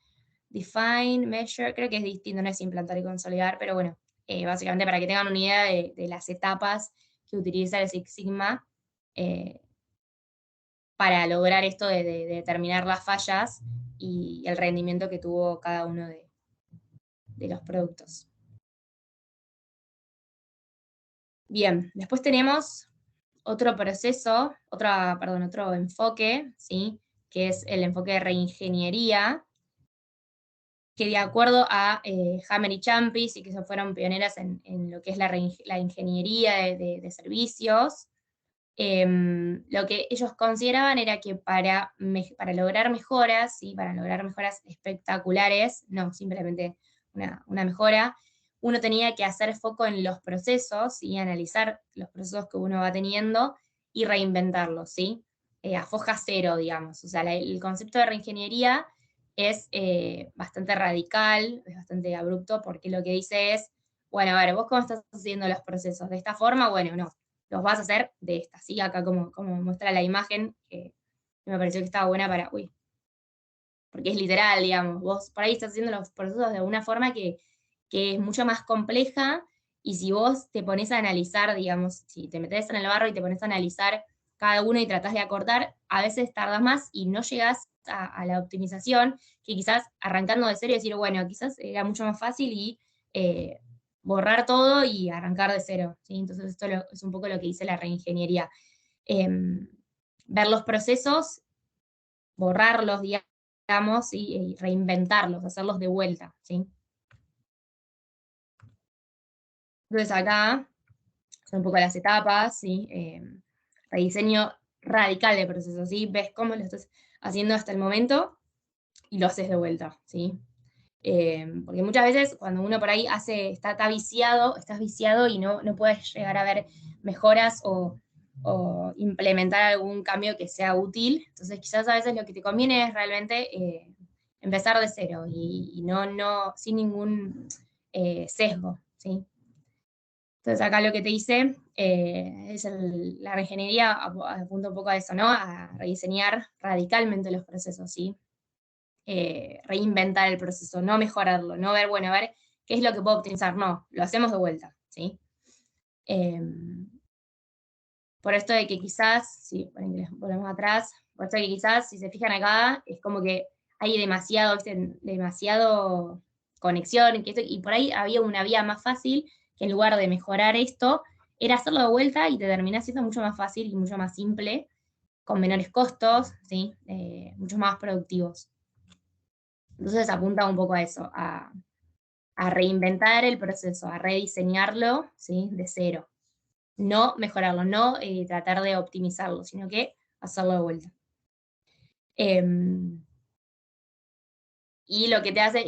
define, measure, creo que es distinto, no es implantar y consolidar, pero bueno, básicamente para que tengan una idea de las etapas que utiliza el Six Sigma para lograr esto de determinar las fallas y el rendimiento que tuvo cada uno de los productos. Bien, después tenemos otro proceso, otro enfoque, ¿sí? Que es el enfoque de reingeniería, que de acuerdo a Hammer y Champis, y que fueron pioneras en lo que es la ingeniería de servicios, lo que ellos consideraban era que para lograr mejoras, ¿sí? Para lograr mejoras espectaculares, no simplemente una mejora, uno tenía que hacer foco en los procesos y analizar los procesos que uno va teniendo y reinventarlos, ¿sí? A foja cero, digamos. O sea, el concepto de reingeniería es bastante radical, es bastante abrupto, porque lo que dice es, bueno, a ver, vos cómo estás haciendo los procesos, de esta forma, bueno, no, los vas a hacer de esta, ¿sí? Acá como muestra la imagen, que me pareció que estaba buena para, porque es literal, digamos, vos por ahí estás haciendo los procesos de una forma que es mucho más compleja, y si vos te pones a analizar, digamos, si te metes en el barro y te pones a analizar cada uno y tratás de acortar, a veces tardas más y no llegás a la optimización, que quizás arrancando de cero y decir, bueno, quizás era mucho más fácil y borrar todo y arrancar de cero, ¿sí? Entonces esto es un poco lo que dice la reingeniería. Ver los procesos, borrarlos, digamos, y reinventarlos, hacerlos de vuelta, ¿sí? Entonces acá son un poco las etapas, ¿sí? Rediseño radical de procesos, ¿sí? Ves cómo lo estás haciendo hasta el momento y lo haces de vuelta, ¿sí? Porque muchas veces cuando uno por ahí está viciado, estás viciado y no puedes llegar a ver mejoras o implementar algún cambio que sea útil, entonces quizás a veces lo que te conviene es realmente empezar de cero y no sin ningún sesgo, ¿sí? Entonces acá lo que te dice es la reingeniería apunta un poco a eso, ¿no? A rediseñar radicalmente los procesos, ¿sí? Reinventar el proceso, no mejorarlo, no ver, bueno, a ver qué es lo que puedo optimizar, no, lo hacemos de vuelta, ¿sí? Por esto de que quizás, sí, volvemos atrás, por esto de que quizás, si se fijan acá, es como que hay demasiado conexión, y por ahí había una vía más fácil, que en lugar de mejorar esto, era hacerlo de vuelta y te termina siendo mucho más fácil y mucho más simple, con menores costos, ¿sí? Mucho más productivos. Entonces apunta un poco a eso, a reinventar el proceso, a rediseñarlo, ¿sí? De cero. No mejorarlo, no tratar de optimizarlo, sino que hacerlo de vuelta. Y lo que te hace,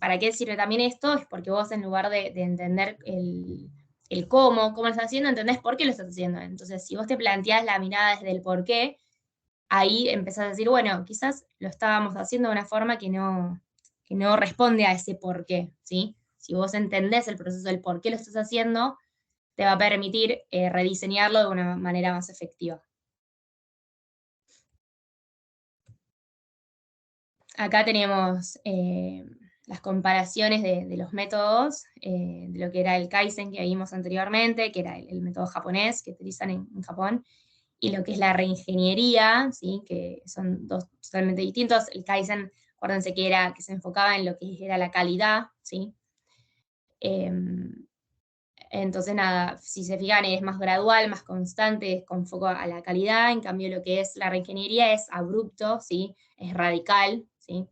¿para qué sirve también esto? Es porque vos en lugar de entender el cómo lo estás haciendo, entendés por qué lo estás haciendo. Entonces, si vos te planteás la mirada desde el por qué, ahí empezás a decir, bueno, quizás lo estábamos haciendo de una forma que no responde a ese por qué, ¿sí? Si vos entendés el proceso del por qué lo estás haciendo, te va a permitir rediseñarlo de una manera más efectiva. Acá tenemos las comparaciones de los métodos, de lo que era el Kaizen que vimos anteriormente, que era el método japonés que utilizan en Japón, y lo que es la reingeniería, ¿sí? Que son dos totalmente distintos. El Kaizen, acuérdense que se enfocaba en lo que era la calidad, ¿sí? Entonces, nada, si se fijan, es más gradual, más constante, es con foco a la calidad. En cambio, lo que es la reingeniería es abrupto, ¿sí? Es radical, ¿sí?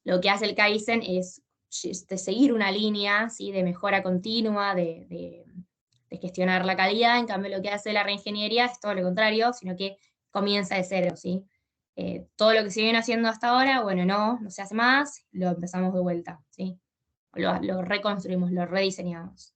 Lo que hace el Kaizen es seguir una línea, ¿sí? De mejora continua, de gestionar la calidad. En cambio, lo que hace la reingeniería es todo lo contrario, sino que comienza de cero, ¿sí? Todo lo que se viene haciendo hasta ahora, bueno, no se hace más, lo empezamos de vuelta, ¿sí? Lo reconstruimos, lo rediseñamos.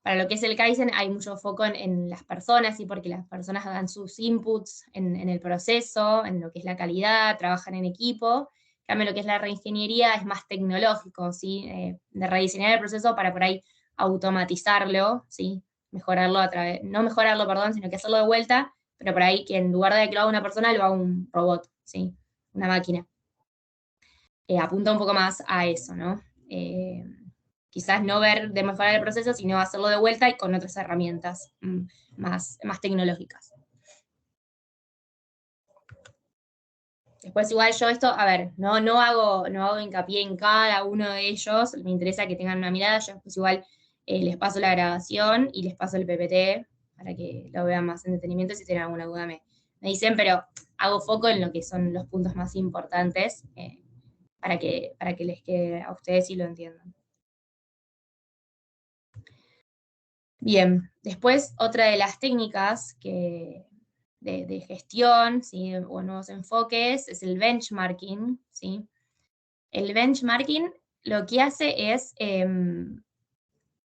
Para lo que es el Kaizen hay mucho foco en las personas, ¿sí? Porque las personas dan sus inputs en el proceso, en lo que es la calidad, trabajan en equipo. En cambio, lo que es la reingeniería es más tecnológico, ¿sí? De rediseñar el proceso para por ahí automatizarlo, ¿sí? Mejorarlo no mejorarlo, perdón, sino que hacerlo de vuelta, pero por ahí que en lugar de que lo haga una persona, lo haga un robot, ¿sí? Una máquina. Apunta un poco más a eso, ¿no? Quizás no ver de mejorar el proceso, sino hacerlo de vuelta y con otras herramientas más tecnológicas. Después igual yo esto, a ver, no hago hincapié en cada uno de ellos, me interesa que tengan una mirada, yo después igual les paso la grabación y les paso el PPT para que lo vean más en detenimiento. Si tienen alguna duda me dicen, pero hago foco en lo que son los puntos más importantes para que les quede a ustedes y lo entiendan. Bien, después otra de las técnicas de gestión, ¿sí? O nuevos enfoques es el benchmarking, ¿sí? El benchmarking lo que hace es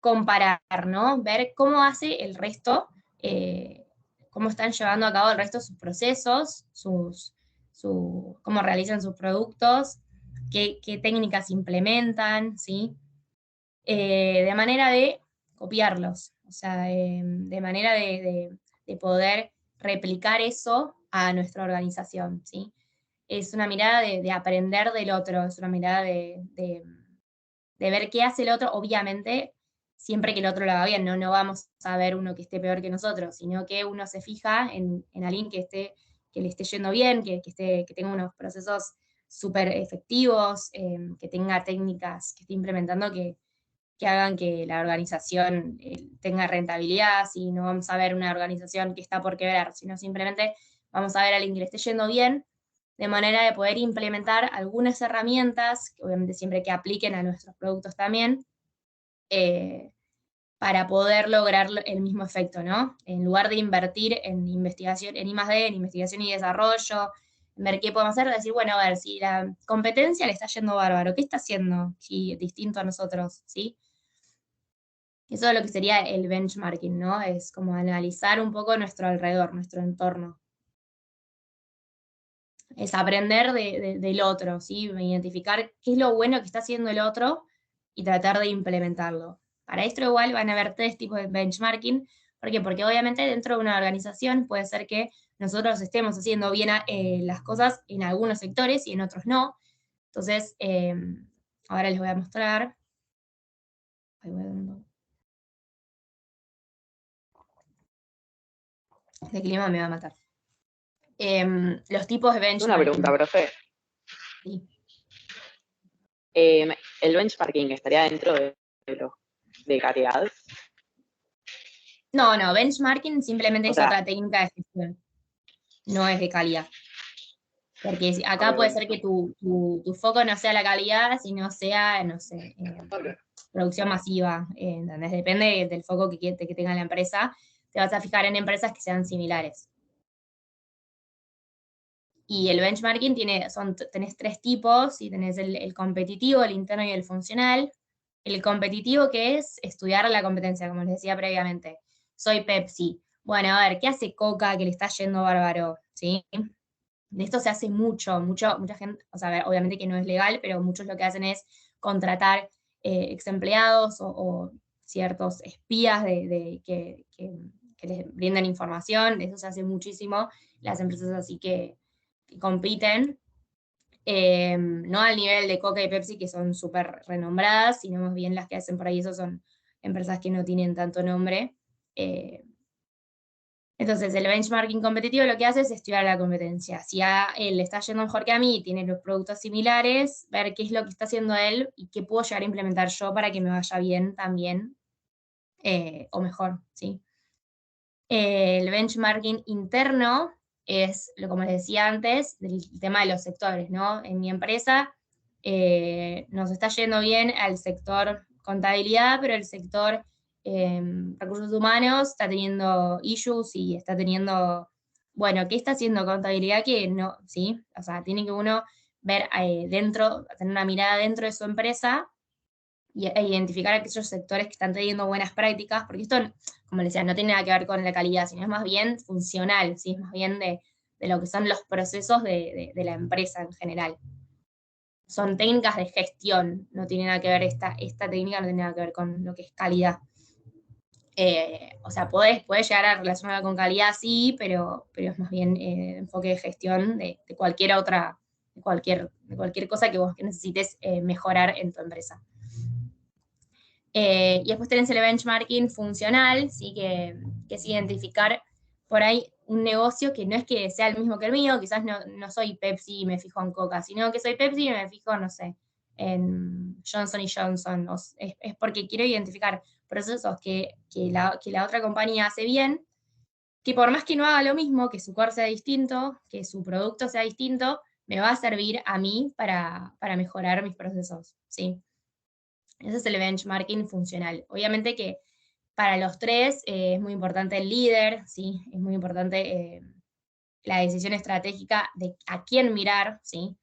comparar, ¿no? Ver cómo hace el resto, cómo están llevando a cabo el resto de sus procesos, cómo realizan sus productos, qué técnicas implementan, ¿sí? De manera de copiarlos, o sea, de manera de poder replicar eso a nuestra organización, ¿sí? Es una mirada de aprender del otro, es una mirada de ver qué hace el otro, obviamente, siempre que el otro lo haga bien, no vamos a ver uno que esté peor que nosotros, sino que uno se fija en alguien que le esté yendo bien, que tenga unos procesos súper efectivos, que tenga técnicas que esté implementando que hagan que la organización tenga rentabilidad, si no vamos a ver una organización que está por quebrar, sino simplemente vamos a ver a alguien que le esté yendo bien, de manera de poder implementar algunas herramientas, que obviamente siempre que apliquen a nuestros productos también, para poder lograr el mismo efecto, ¿no? En lugar de invertir en investigación, en I+D, en investigación y desarrollo, en ver qué podemos hacer, decir, bueno, a ver, si la competencia le está yendo bárbaro, ¿qué está haciendo distinto a nosotros, ¿sí? Eso es lo que sería el benchmarking, ¿no? Es como analizar un poco nuestro alrededor, nuestro entorno. Es aprender del otro, ¿sí? Identificar qué es lo bueno que está haciendo el otro y tratar de implementarlo. Para esto igual van a haber 3 tipos de benchmarking. ¿Por qué? Porque obviamente dentro de una organización puede ser que nosotros estemos haciendo bien las cosas en algunos sectores y en otros no. Entonces, ahora les voy a mostrar. Este clima me va a matar. Los tipos de benchmarking. Una pregunta, profe. Sí. ¿El benchmarking estaría dentro de calidad? No, benchmarking simplemente O es sea, otra técnica de gestión, no es de calidad. Porque acá ok, puede ser que tu foco no sea la calidad, sino sea, no sé, producción masiva, ¿entendés? Depende del foco que tenga la empresa, te vas a fijar en empresas que sean similares. Y el benchmarking tenés 3 tipos, y tenés el competitivo, el interno y el funcional. El competitivo, que es estudiar la competencia, como les decía previamente. Soy Pepsi. Bueno, a ver, ¿qué hace Coca que le está yendo bárbaro? ¿Sí? De esto se hace mucha gente, o sea, a ver, obviamente que no es legal, pero muchos lo que hacen es contratar ex empleados o ciertos espías que les brindan información. De eso se hace muchísimo. Las empresas así que compiten, no al nivel de Coca y Pepsi, que son súper renombradas, sino más bien las que hacen por ahí, eso son empresas que no tienen tanto nombre. Entonces, el benchmarking competitivo lo que hace es estudiar la competencia. Si a él le está yendo mejor que a mí y tiene los productos similares, ver qué es lo que está haciendo él y qué puedo llegar a implementar yo para que me vaya bien también, o mejor, ¿sí? El benchmarking interno es, como les decía antes, el tema de los sectores, ¿no? En mi empresa nos está yendo bien al sector contabilidad, pero el sector recursos humanos está teniendo issues y está teniendo, bueno, ¿qué está haciendo contabilidad? Que no, ¿sí? O sea, tiene que uno ver tener una mirada dentro de su empresa e identificar aquellos sectores que están teniendo buenas prácticas, porque esto, como les decía, no tiene nada que ver con la calidad, sino es más bien funcional, ¿sí? Es más bien de lo que son los procesos de la empresa en general. Son técnicas de gestión, no tiene nada que ver, esta técnica no tiene nada que ver con lo que es calidad. O sea, puedes llegar a relacionarla con calidad, sí, pero es más bien enfoque de gestión de cualquier otra, de cualquier cosa que vos necesites mejorar en tu empresa. Y después tenés el benchmarking funcional, ¿sí? que es identificar por ahí un negocio que no es que sea el mismo que el mío, quizás no soy Pepsi y me fijo en Coca, sino que soy Pepsi y me fijo, no sé, en Johnson & Johnson. Es porque quiero identificar procesos que la otra compañía hace bien, que por más que no haga lo mismo, que su core sea distinto, que su producto sea distinto, me va a servir a mí para mejorar mis procesos, ¿sí? Ese es el benchmarking funcional. Obviamente que para los 3 es muy importante el líder, ¿sí? Es muy importante la decisión estratégica de a quién mirar, ¿sí?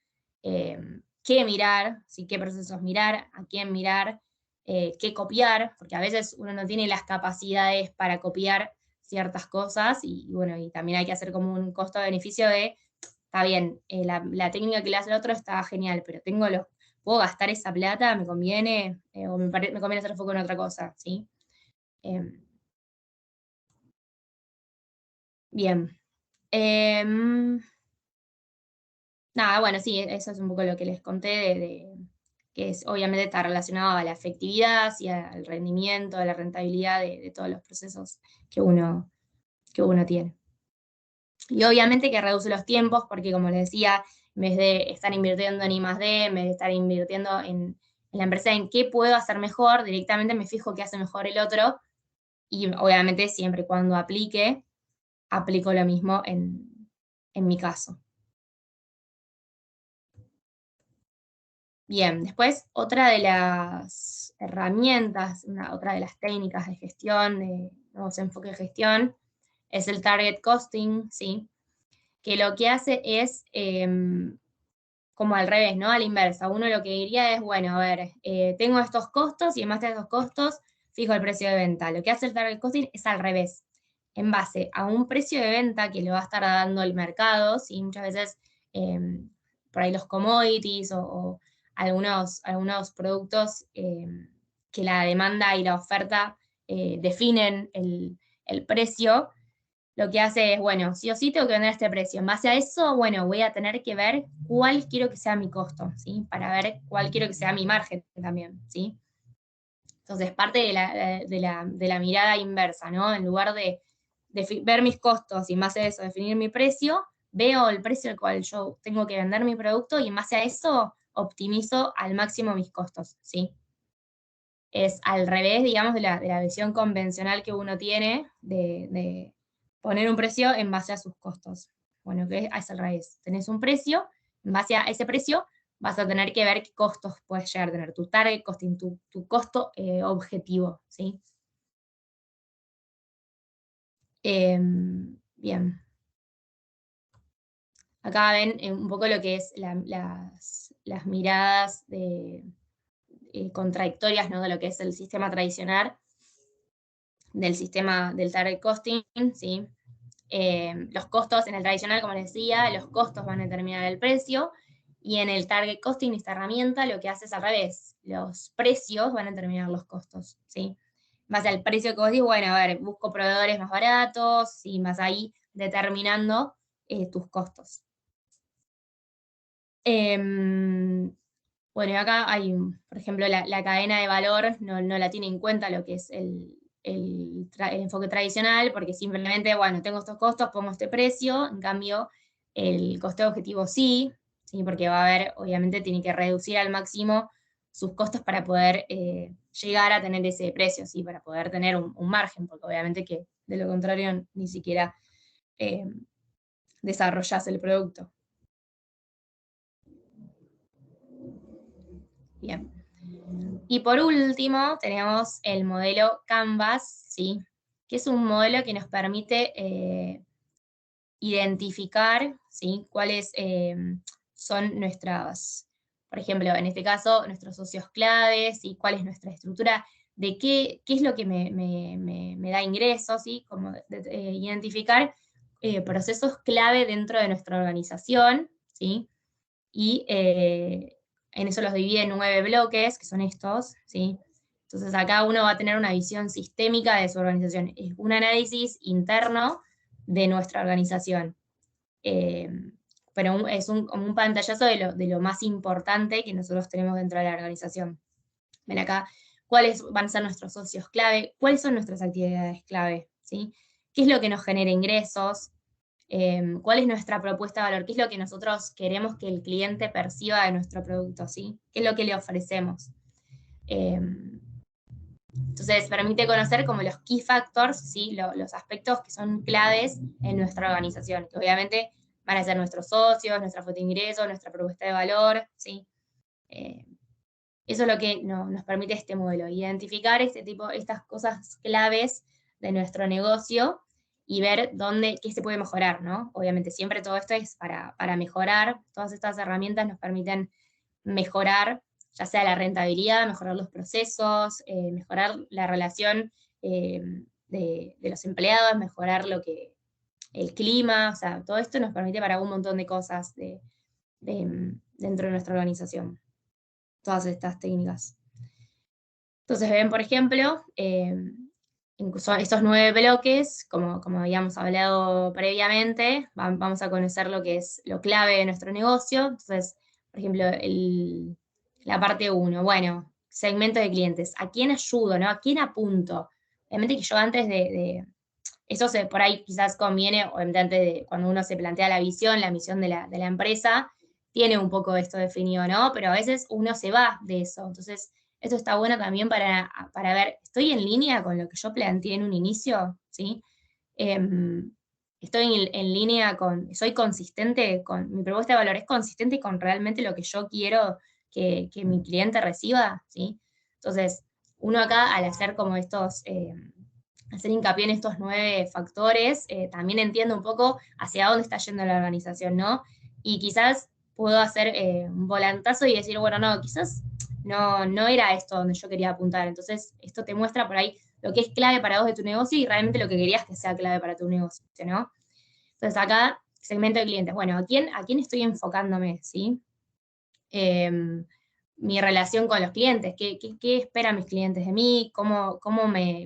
qué mirar, ¿sí? Qué procesos mirar, a quién mirar, qué copiar, porque a veces uno no tiene las capacidades para copiar ciertas cosas, y bueno, y también hay que hacer como un costo-beneficio de, está bien, la técnica que le hace el otro está genial, pero ¿puedo gastar esa plata? ¿Me conviene? ¿O me conviene hacer foco en otra cosa? ¿Sí? Bien. Nada, bueno, sí, eso es un poco lo que les conté, que obviamente está relacionado a la efectividad y al rendimiento, a la rentabilidad de todos los procesos que uno tiene. Y obviamente que reduce los tiempos, porque como les decía, en vez de estar invirtiendo en I+D, en vez de estar invirtiendo en la empresa en qué puedo hacer mejor, directamente me fijo qué hace mejor el otro, y obviamente siempre y cuando aplico lo mismo en mi caso. Bien, después otra de las herramientas, otra de las técnicas de gestión, de nuevos enfoques de gestión, es el target costing, ¿sí? Que lo que hace es como al revés, ¿no? A la inversa. Uno lo que diría es, bueno, a ver, tengo estos costos y en base a esos costos fijo el precio de venta. Lo que hace el target costing es al revés. En base a un precio de venta que le va a estar dando el mercado, ¿sí? Muchas veces por ahí los commodities o algunos productos que la demanda y la oferta definen el precio, lo que hace es, bueno, sí o sí tengo que vender este precio. En base a eso, bueno, voy a tener que ver cuál quiero que sea mi costo, ¿sí? Para ver cuál quiero que sea mi margen también, ¿sí? Entonces, parte de la mirada inversa, ¿no? En lugar de ver mis costos y en base a eso definir mi precio, veo el precio al cual yo tengo que vender mi producto y en base a eso optimizo al máximo mis costos, ¿sí? Es al revés, digamos, de la visión convencional que uno tiene de poner un precio en base a sus costos. Bueno, que es al revés. Tenés un precio, en base a ese precio vas a tener que ver qué costos puedes llegar a tener, tu target costing, tu costo objetivo, ¿sí? Bien. Acá ven un poco lo que es las miradas contradictorias, ¿no? De lo que es el sistema tradicional, del sistema del target costing, ¿sí? Los costos en el tradicional, como les decía, los costos van a determinar el precio, y en el target costing, esta herramienta, lo que hace es al revés, los precios van a determinar los costos, ¿sí? Más al precio que vos dices, bueno, a ver, busco proveedores más baratos, y más ahí determinando tus costos. Bueno, y acá hay, por ejemplo, la cadena de valor no la tiene en cuenta lo que es el enfoque tradicional, porque simplemente, bueno, tengo estos costos, pongo este precio, en cambio, el coste objetivo sí, porque va a haber, obviamente, tiene que reducir al máximo sus costos para poder llegar a tener ese precio, ¿sí? Para poder tener un margen, porque obviamente que de lo contrario ni siquiera desarrollas el producto. Bien. Y por último, tenemos el modelo Canvas, ¿sí? Que es un modelo que nos permite identificar, ¿sí? Cuáles son nuestras, por ejemplo, en este caso, nuestros socios claves, y cuál es nuestra estructura, de qué es lo que me da ingresos, ¿sí? Como identificar procesos clave dentro de nuestra organización, ¿sí? Y en eso los divide en 9 bloques, que son estos, ¿sí? Entonces acá uno va a tener una visión sistémica de su organización, es un análisis interno de nuestra organización. Pero es como un pantallazo de lo más importante que nosotros tenemos dentro de la organización. Ven acá, cuáles van a ser nuestros socios clave, cuáles son nuestras actividades clave, ¿sí? ¿Qué es lo que nos genera ingresos? ¿Cuál es nuestra propuesta de valor? ¿Qué es lo que nosotros queremos que el cliente perciba de nuestro producto? ¿Sí? ¿Qué es lo que le ofrecemos? Entonces, permite conocer como los key factors, ¿sí? Los aspectos que son claves en nuestra organización, que obviamente van a ser nuestros socios, nuestra fuente de ingresos, nuestra propuesta de valor, ¿sí? Eso es lo que nos permite este modelo, identificar estas cosas claves de nuestro negocio y ver qué se puede mejorar, ¿no? Obviamente siempre todo esto es para mejorar, todas estas herramientas nos permiten mejorar, ya sea la rentabilidad, mejorar los procesos, mejorar la relación de los empleados, mejorar el clima, o sea, todo esto nos permite para un montón de cosas dentro de nuestra organización, todas estas técnicas. Entonces ven, por ejemplo, son estos 9 bloques, como habíamos hablado previamente, vamos a conocer lo que es lo clave de nuestro negocio. Entonces, por ejemplo, la parte 1, bueno, segmento de clientes, ¿a quién ayudo, no? ¿A quién apunto? Obviamente que yo antes eso por ahí quizás conviene, obviamente antes de cuando uno se plantea la misión de la empresa, tiene un poco esto definido, ¿no? Pero a veces uno se va de eso, entonces esto está bueno también para ver, ¿estoy en línea con lo que yo planteé en un inicio? ¿Sí? Estoy en línea soy consistente mi propuesta de valor es consistente con realmente lo que yo quiero que mi cliente reciba, ¿sí? Entonces, uno acá al hacer como hacer hincapié en estos 9 factores, también entiendo un poco hacia dónde está yendo la organización, ¿no? Y quizás puedo hacer un volantazo y decir, bueno, no, quizás no era esto donde yo quería apuntar. Entonces, esto te muestra por ahí lo que es clave para vos de tu negocio y realmente lo que querías que sea clave para tu negocio, ¿no? Entonces, acá, segmento de clientes. Bueno, ¿a quién estoy enfocándome, sí? Mi relación con los clientes, qué esperan mis clientes de mí, cuál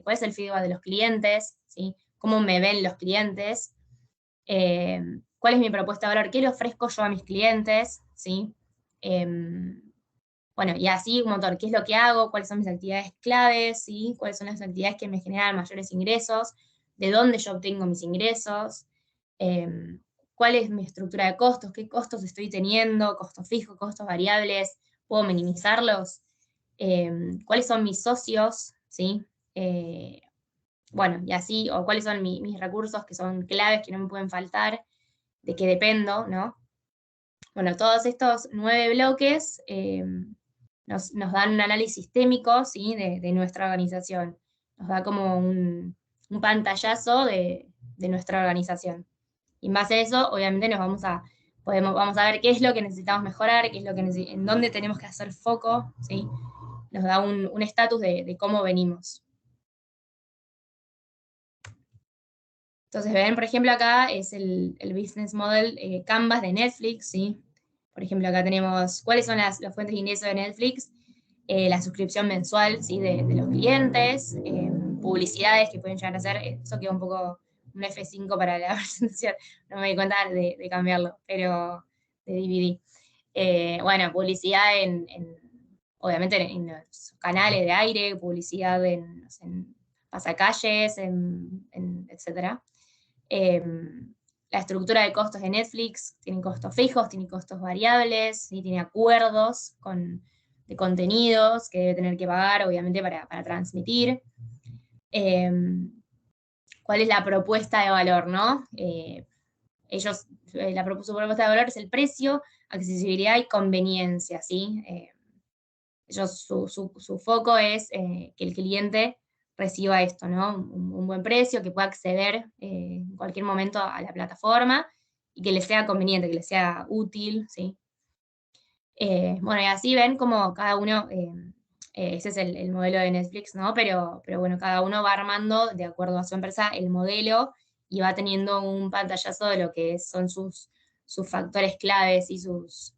es el feedback de los clientes, ¿sí? Cómo me ven los clientes, cuál es mi propuesta de valor, qué le ofrezco yo a mis clientes, ¿sí? Bueno, y así un montón, qué es lo que hago, cuáles son mis actividades claves, ¿sí? Cuáles son las actividades que me generan mayores ingresos, de dónde yo obtengo mis ingresos, cuál es mi estructura de costos, qué costos estoy teniendo, costos fijos, costos variables, puedo minimizarlos, cuáles son mis socios, ¿sí? Bueno, y así, o cuáles son mis recursos que son claves, que no me pueden faltar, de qué dependo, ¿no? Bueno, todos estos 9 bloques nos dan un análisis sistémico, ¿sí? de nuestra organización. Nos da como un pantallazo de nuestra organización. Y en base a eso, obviamente, vamos a ver qué es lo que necesitamos mejorar, qué es en dónde tenemos que hacer foco, ¿sí? Nos da un estatus de cómo venimos. Entonces, ven, por ejemplo, acá es el business model Canvas de Netflix, ¿sí? Por ejemplo, acá tenemos cuáles son las fuentes de ingreso de Netflix, la suscripción mensual, ¿sí? de los clientes, publicidades que pueden llegar a hacer, eso queda un poco un F5 para la presentación, no me di cuenta de cambiarlo, pero de DVD. Bueno, publicidad obviamente en los canales de aire, publicidad en pasacalles, etcétera. La estructura de costos de Netflix tiene costos fijos, tiene costos variables, ¿sí? Tiene acuerdos de contenidos que debe tener que pagar, obviamente, para transmitir. ¿Cuál es la propuesta de valor, no? Su propuesta de valor es el precio, accesibilidad y conveniencia, ¿sí? Su foco es que el cliente reciba esto, ¿no? Un buen precio, que pueda acceder en cualquier momento a la plataforma y que le sea conveniente, que le sea útil, ¿sí? Bueno, y así ven como cada uno, ese es el modelo de Netflix, ¿no? Pero bueno, cada uno va armando, de acuerdo a su empresa, el modelo y va teniendo un pantallazo de lo que son sus factores claves y sus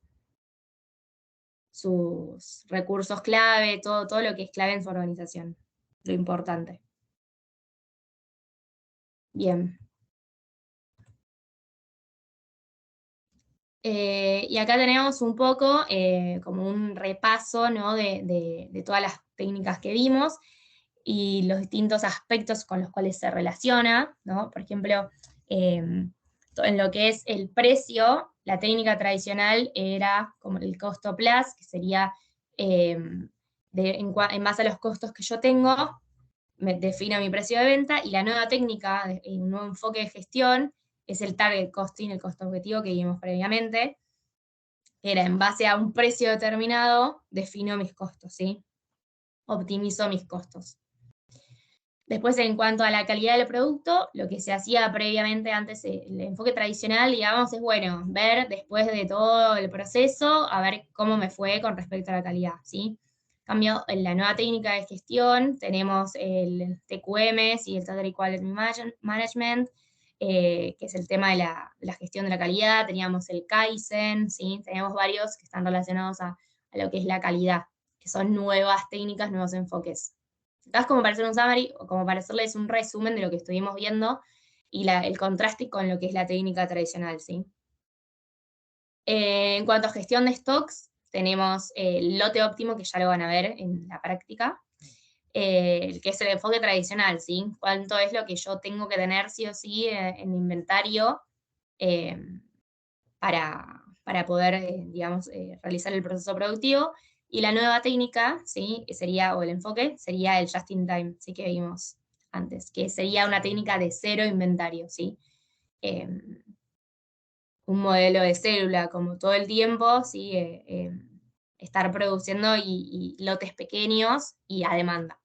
recursos clave, todo lo que es clave en su organización, lo importante. Bien. Y acá tenemos un poco como un repaso, ¿no? de todas las técnicas que vimos y los distintos aspectos con los cuales se relaciona, ¿no? Por ejemplo, en lo que es el precio, la técnica tradicional era como el costo plus, que sería en base a los costos que yo tengo, me defino mi precio de venta, y la nueva técnica, un nuevo enfoque de gestión, es el target costing, el costo objetivo que vimos previamente, que era en base a un precio determinado, defino mis costos, ¿sí? Optimizo mis costos. Después, en cuanto a la calidad del producto, lo que se hacía previamente, antes, el enfoque tradicional, digamos, es, bueno, ver después de todo el proceso, a ver cómo me fue con respecto a la calidad, ¿sí? En cambio, en la nueva técnica de gestión, tenemos el TQM, ¿sí? El Total Quality Management, que es el tema de la gestión de la calidad, teníamos el Kaizen, ¿sí? Tenemos varios que están relacionados a lo que es la calidad, que son nuevas técnicas, nuevos enfoques. Acá es como para hacer un summary, o como para hacerles un resumen de lo que estuvimos viendo, y el contraste con lo que es la técnica tradicional, ¿sí? En cuanto a gestión de stocks, tenemos el lote óptimo, que ya lo van a ver en la práctica, que es el enfoque tradicional, ¿sí? Cuánto es lo que yo tengo que tener sí o sí en inventario para poder, digamos, realizar el proceso productivo. Y la nueva técnica, ¿sí? Sería, o el enfoque, sería el just in time, ¿sí? Que vimos antes, que sería una técnica de cero inventario, ¿sí? Un modelo de célula, como todo el tiempo, ¿sí? Estar produciendo y lotes pequeños y a demanda.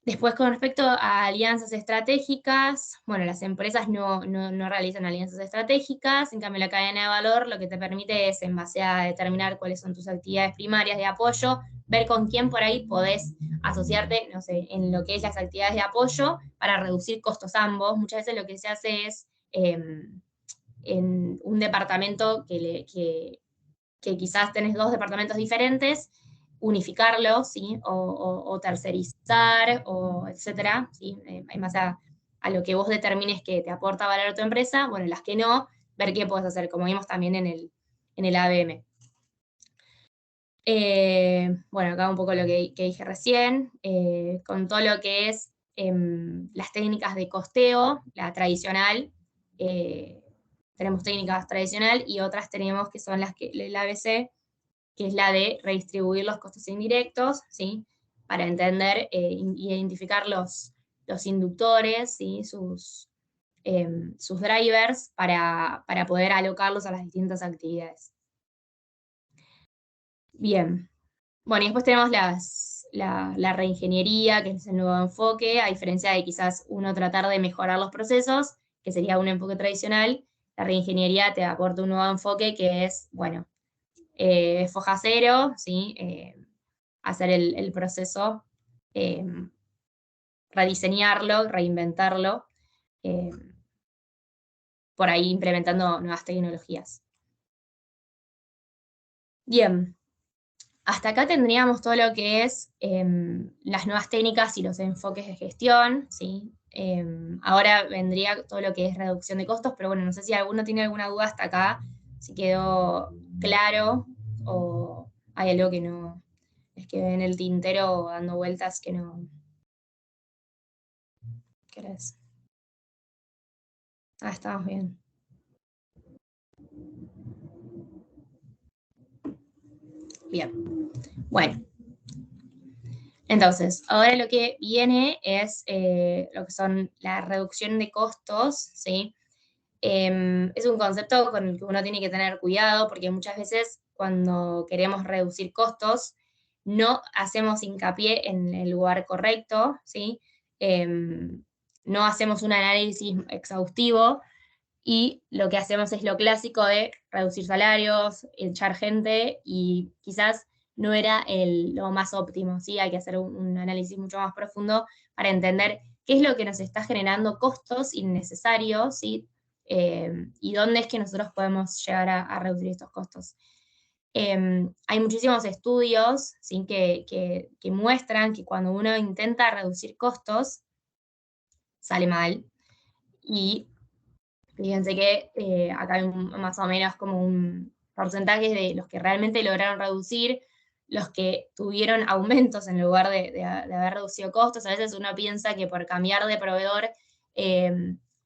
Después, con respecto a alianzas estratégicas, bueno, las empresas no realizan alianzas estratégicas, en cambio la cadena de valor lo que te permite es, en base a determinar cuáles son tus actividades primarias de apoyo, ver con quién por ahí podés asociarte, no sé, en lo que es las actividades de apoyo para reducir costos ambos. Muchas veces lo que se hace es, en un departamento que quizás tenés dos departamentos diferentes, unificarlos, ¿sí? O tercerizar, o etcétera, ¿sí? En base a lo que vos determines que te aporta valor a tu empresa, bueno, las que no, ver qué puedes hacer, como vimos también en el ABM. Bueno, acá un poco lo que dije recién, con todo lo que es las técnicas de costeo, la tradicional, tenemos técnicas tradicional y otras tenemos que son las que el ABC, que es la de redistribuir los costos indirectos, ¿sí? Para entender e identificar los inductores, ¿sí? Sus drivers para poder alocarlos a las distintas actividades. Bien. Bueno, y después tenemos la reingeniería, que es el nuevo enfoque, a diferencia de quizás uno tratar de mejorar los procesos, que sería un enfoque tradicional. La reingeniería te aporta un nuevo enfoque que es, bueno, foja cero, ¿sí? Hacer el proceso, rediseñarlo, reinventarlo, por ahí implementando nuevas tecnologías. Bien, hasta acá tendríamos todo lo que es las nuevas técnicas y los enfoques de gestión, ¿sí? Ahora vendría todo lo que es reducción de costos, pero bueno, no sé si alguno tiene alguna duda hasta acá, si quedó claro o hay algo que no, es que en el tintero dando vueltas que no. ¿Qué hora es? Ah, estamos bien. Bien. Bueno. Entonces, ahora lo que viene es lo que son la reducción de costos, ¿sí? Es un concepto con el que uno tiene que tener cuidado porque muchas veces cuando queremos reducir costos no hacemos hincapié en el lugar correcto, ¿sí? No hacemos un análisis exhaustivo y lo que hacemos es lo clásico de reducir salarios, echar gente y quizás no era lo más óptimo, ¿sí? Hay que hacer un análisis mucho más profundo para entender qué es lo que nos está generando costos innecesarios, ¿sí? Y dónde es que nosotros podemos llegar a reducir estos costos. Hay muchísimos estudios, ¿sí? que muestran que cuando uno intenta reducir costos, sale mal. Y fíjense que acá hay más o menos como un porcentaje de los que realmente lograron reducir, los que tuvieron aumentos en lugar de haber reducido costos. A veces uno piensa que por cambiar de proveedor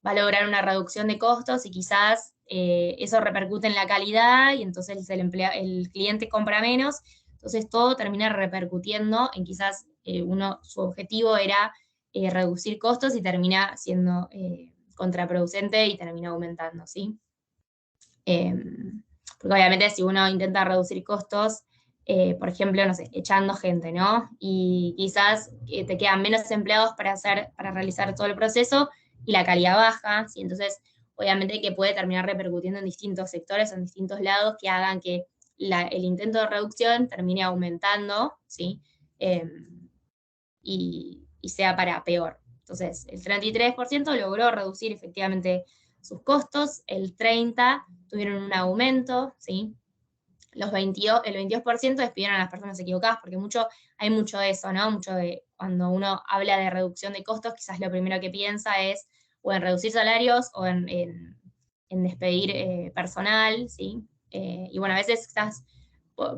va a lograr una reducción de costos y quizás eso repercute en la calidad y entonces el cliente compra menos. Entonces todo termina repercutiendo en quizás su objetivo era reducir costos y termina siendo contraproducente y termina aumentando, ¿sí? Porque obviamente si uno intenta reducir costos, por ejemplo, no sé, echando gente, ¿no? Y quizás te quedan menos empleados para realizar todo el proceso y la calidad baja, ¿sí? Entonces, obviamente que puede terminar repercutiendo en distintos sectores, en distintos lados, que hagan que el intento de reducción termine aumentando, ¿sí? Y sea para peor. Entonces, el 33% logró reducir efectivamente sus costos, el 30% tuvieron un aumento, ¿sí? El 22% despidieron a las personas equivocadas, porque hay mucho de eso, ¿no? Mucho de cuando uno habla de reducción de costos, quizás lo primero que piensa es o en reducir salarios o en despedir personal, ¿sí? Y bueno, a veces quizás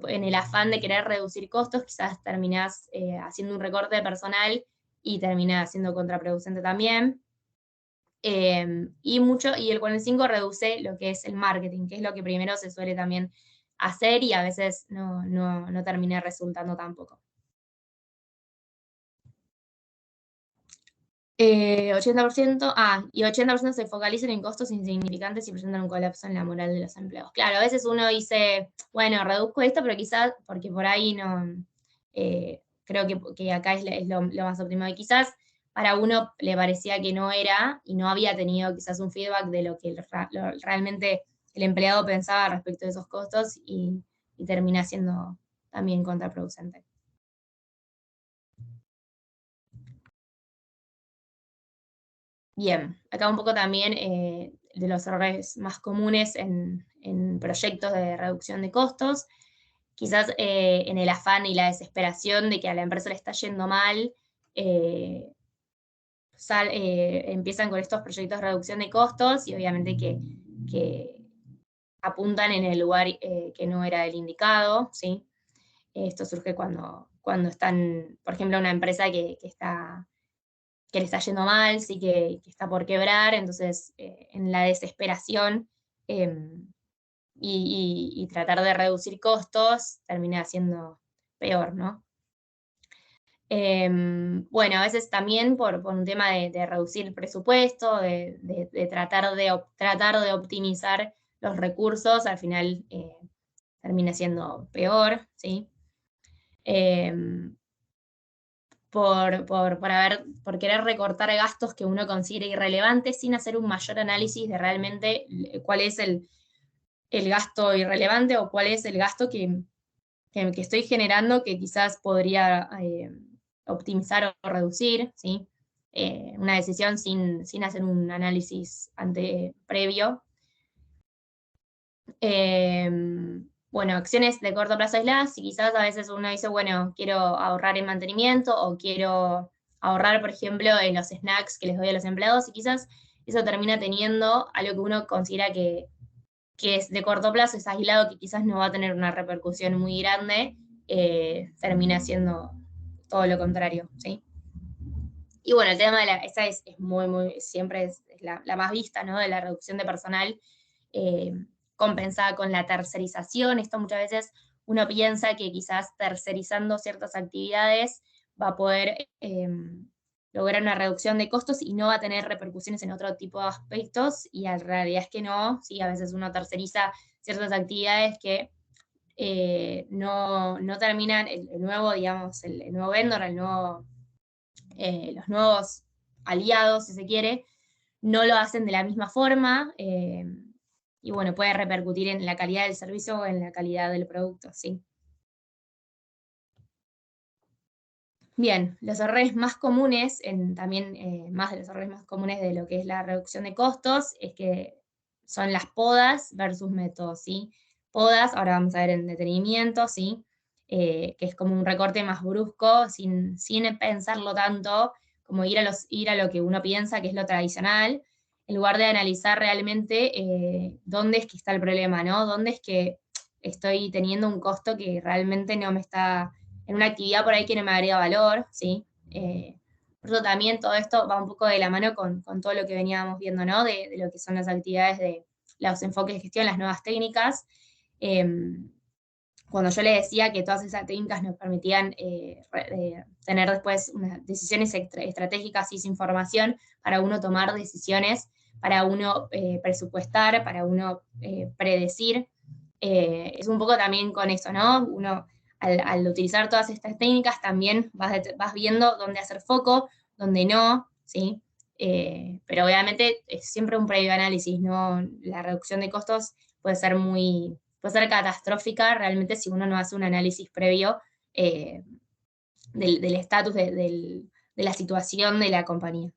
en el afán de querer reducir costos, quizás terminás haciendo un recorte de personal y termina siendo contraproducente también. Y el 45% reduce lo que es el marketing, que es lo que primero se suele también hacer y a veces no termina resultando tampoco. 80% se focalizan en costos insignificantes y presentan un colapso en la moral de los empleados. Claro, a veces uno dice, bueno, reduzco esto, pero quizás, porque por ahí no, creo que acá es lo más óptimo, y quizás para uno le parecía que no era, y no había tenido quizás un feedback de lo que realmente el empleado pensaba respecto de esos costos, y termina siendo también contraproducente. Bien, acá un poco también de los errores más comunes en proyectos de reducción de costos. Quizás en el afán y la desesperación de que a la empresa le está yendo mal, empiezan con estos proyectos de reducción de costos y obviamente que apuntan en el lugar que no era el indicado, ¿sí? Esto surge cuando están, por ejemplo, una empresa que le está yendo mal, sí que está por quebrar, entonces en la desesperación y tratar de reducir costos termina siendo peor, ¿no? Bueno, a veces también por un tema de reducir el presupuesto, de tratar de optimizar los recursos, al final termina siendo peor, ¿sí? Por querer recortar gastos que uno considera irrelevantes sin hacer un mayor análisis de realmente cuál es el gasto irrelevante o cuál es el gasto que estoy generando que quizás podría optimizar o reducir, ¿sí? Una decisión sin hacer un análisis previo. Bueno, acciones de corto plazo aisladas, y quizás a veces uno dice, bueno, quiero ahorrar en mantenimiento o quiero ahorrar, por ejemplo, en los snacks que les doy a los empleados, y quizás eso termina teniendo algo que uno considera que es de corto plazo, es aislado, que quizás no va a tener una repercusión muy grande, termina siendo todo lo contrario, ¿sí? Y bueno, el tema de esa es siempre es la más vista, ¿no? De la reducción de personal, compensada con la tercerización. Esto muchas veces uno piensa que quizás tercerizando ciertas actividades va a poder lograr una reducción de costos y no va a tener repercusiones en otro tipo de aspectos, y en realidad es que no, ¿sí? A veces uno terceriza ciertas actividades que no terminan, el nuevo, digamos, el nuevo vendor, los nuevos aliados, si se quiere, no lo hacen de la misma forma, y bueno, puede repercutir en la calidad del servicio o en la calidad del producto, sí. Bien, los errores más comunes, más de los errores más comunes de lo que es la reducción de costos, es que son las podas versus métodos, ¿sí? Podas, ahora vamos a ver en detenimiento, ¿sí? Que es como un recorte más brusco, sin pensarlo tanto, como ir a lo que uno piensa que es lo tradicional, en lugar de analizar realmente dónde es que está el problema, ¿no? Dónde es que estoy teniendo un costo que realmente no me está, en una actividad por ahí que no me agrega valor, ¿sí? Por eso también todo esto va un poco de la mano con todo lo que veníamos viendo, ¿no? De lo que son las actividades de los enfoques de gestión, las nuevas técnicas. Cuando yo le decía que todas esas técnicas nos permitían tener después unas decisiones estratégicas y sin información para uno tomar decisiones, para uno presupuestar, para uno predecir. Es un poco también con eso, ¿no? al utilizar todas estas técnicas también vas viendo dónde hacer foco, dónde no, ¿sí? Pero obviamente es siempre un previo análisis, ¿no? La reducción de costos puede ser catastrófica realmente si uno no hace un análisis previo del estatus de la situación de la compañía.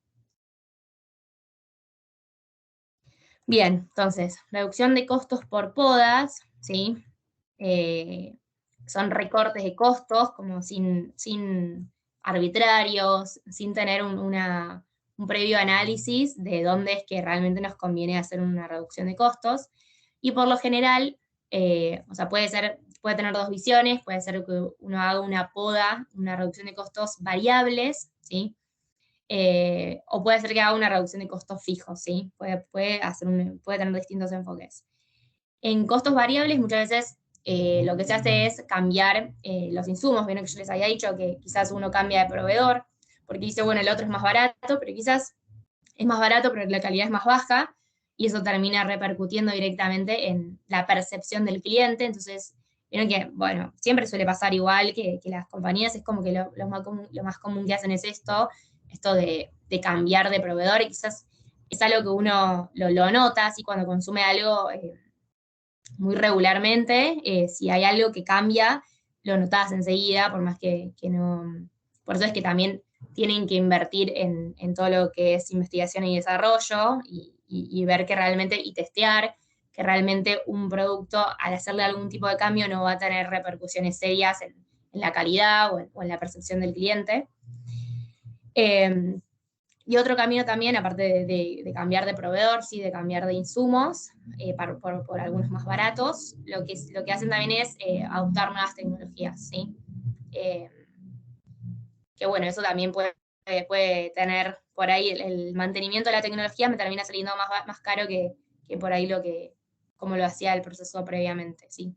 Bien, entonces, reducción de costos por podas, ¿sí? Son recortes de costos, como sin arbitrarios, sin tener un previo análisis de dónde es que realmente nos conviene hacer una reducción de costos. Y por lo general, o sea, puede tener dos visiones, puede ser que uno haga una poda, una reducción de costos variables, ¿sí? O puede ser que haga una reducción de costos fijos, ¿sí? Puede tener distintos enfoques. En costos variables muchas veces lo que se hace es cambiar los insumos. Vieron que yo les había dicho que quizás uno cambia de proveedor, porque dice, bueno, el otro es más barato, pero quizás es más barato, pero la calidad es más baja, y eso termina repercutiendo directamente en la percepción del cliente. Entonces, vieron que, bueno, siempre suele pasar igual que las compañías, es como que lo más común que hacen es esto de cambiar de proveedor, y quizás es algo que uno lo nota, así cuando consume algo muy regularmente, si hay algo que cambia, lo notas enseguida, por más que no... Por eso es que también tienen que invertir en todo lo que es investigación y desarrollo, y ver que realmente, y testear, que realmente un producto, al hacerle algún tipo de cambio, no va a tener repercusiones serias en la calidad o en la percepción del cliente. Y otro camino también, aparte de cambiar de proveedor, sí, de cambiar de insumos, por algunos más baratos, lo que hacen también es adoptar nuevas tecnologías, ¿sí? Que bueno, eso también puede tener por ahí el mantenimiento de la tecnología, me termina saliendo más caro que por ahí como lo hacía el proceso previamente, ¿sí?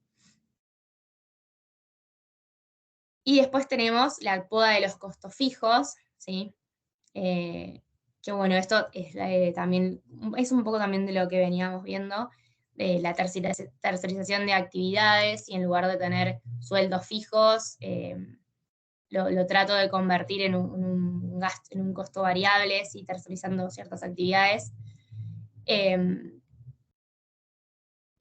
Y después tenemos la poda de los costos fijos, ¿sí? Que bueno, esto es también es un poco también de lo que veníamos viendo, de la tercerización de actividades, y en lugar de tener sueldos fijos, lo trato de convertir en un gasto, en un costo variable, y tercerizando ciertas actividades.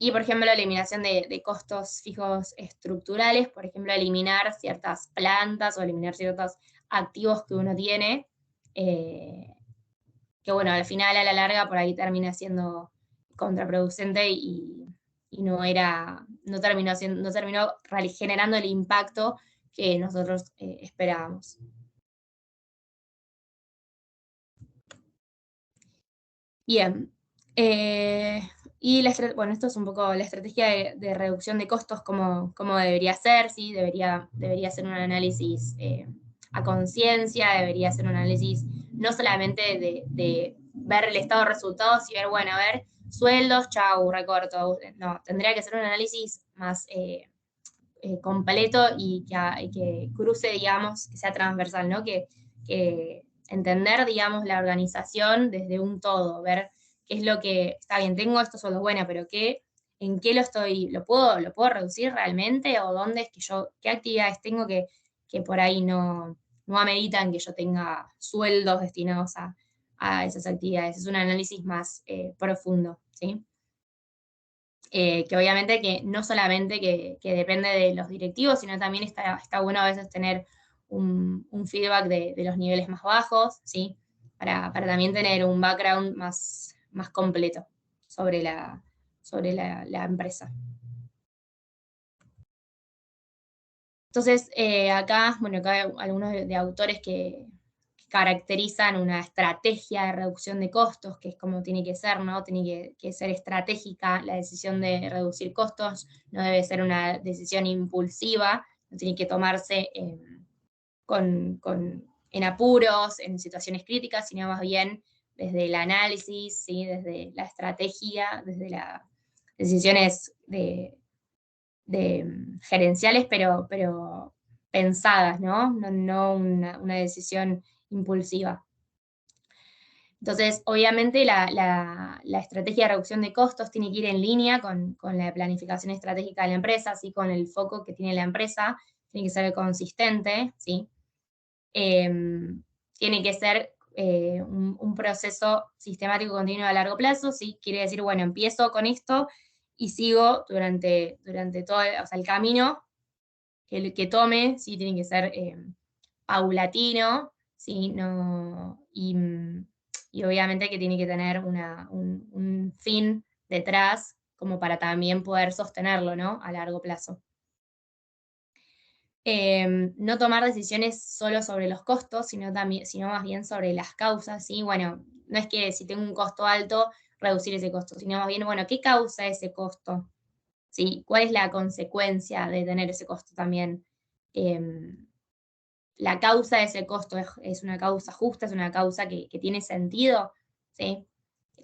Y, por ejemplo, la eliminación de costos fijos estructurales, por ejemplo, eliminar ciertas plantas o eliminar ciertos activos que uno tiene, que bueno, al final, a la larga, por ahí termina siendo contraproducente y no terminó generando el impacto que nosotros esperábamos. Bien. Y bueno, esto es un poco la estrategia de reducción de costos, cómo debería ser, ¿sí? Debería ser un análisis a conciencia, debería ser un análisis no solamente de ver el estado de resultados y ver, bueno, a ver, sueldos, chau, recorto. No, tendría que ser un análisis más completo y que cruce, digamos, que sea transversal, ¿no? Que entender, digamos, la organización desde un todo, ver qué es lo que, está bien, tengo estos sueldos, bueno, pero en qué lo puedo reducir realmente, o dónde es que qué actividades tengo que por ahí no ameritan que yo tenga sueldos destinados a esas actividades. Es un análisis más profundo, ¿sí? Que obviamente que no solamente que depende de los directivos, sino también está bueno a veces tener un feedback de los niveles más bajos, ¿sí? Para también tener un background más completo sobre la empresa. Entonces, acá hay algunos de autores que caracterizan una estrategia de reducción de costos, que es como tiene que ser, ¿no? Tiene que ser estratégica la decisión de reducir costos, no debe ser una decisión impulsiva, no tiene que tomarse en apuros, en situaciones críticas, sino más bien desde el análisis, ¿sí? Desde la estrategia, desde las decisiones gerenciales, pero pensadas, ¿no? No una decisión impulsiva. Entonces, obviamente, la estrategia de reducción de costos tiene que ir en línea con la planificación estratégica de la empresa, así con el foco que tiene la empresa, tiene que ser consistente, ¿sí? Tiene que ser un proceso sistemático continuo a largo plazo, ¿sí? Quiere decir, bueno, empiezo con esto y sigo durante todo el camino que tome, ¿sí? Tiene que ser paulatino, ¿sí? No, y obviamente que tiene que tener un fin detrás como para también poder sostenerlo, ¿no? A largo plazo. No tomar decisiones solo sobre los costos, sino más bien sobre las causas, ¿sí? Bueno, no es que si tengo un costo alto, reducir ese costo, sino más bien, bueno, ¿qué causa ese costo? ¿Sí? ¿Cuál es la consecuencia de tener ese costo también? La causa de ese costo es una causa justa, es una causa que tiene sentido, ¿sí?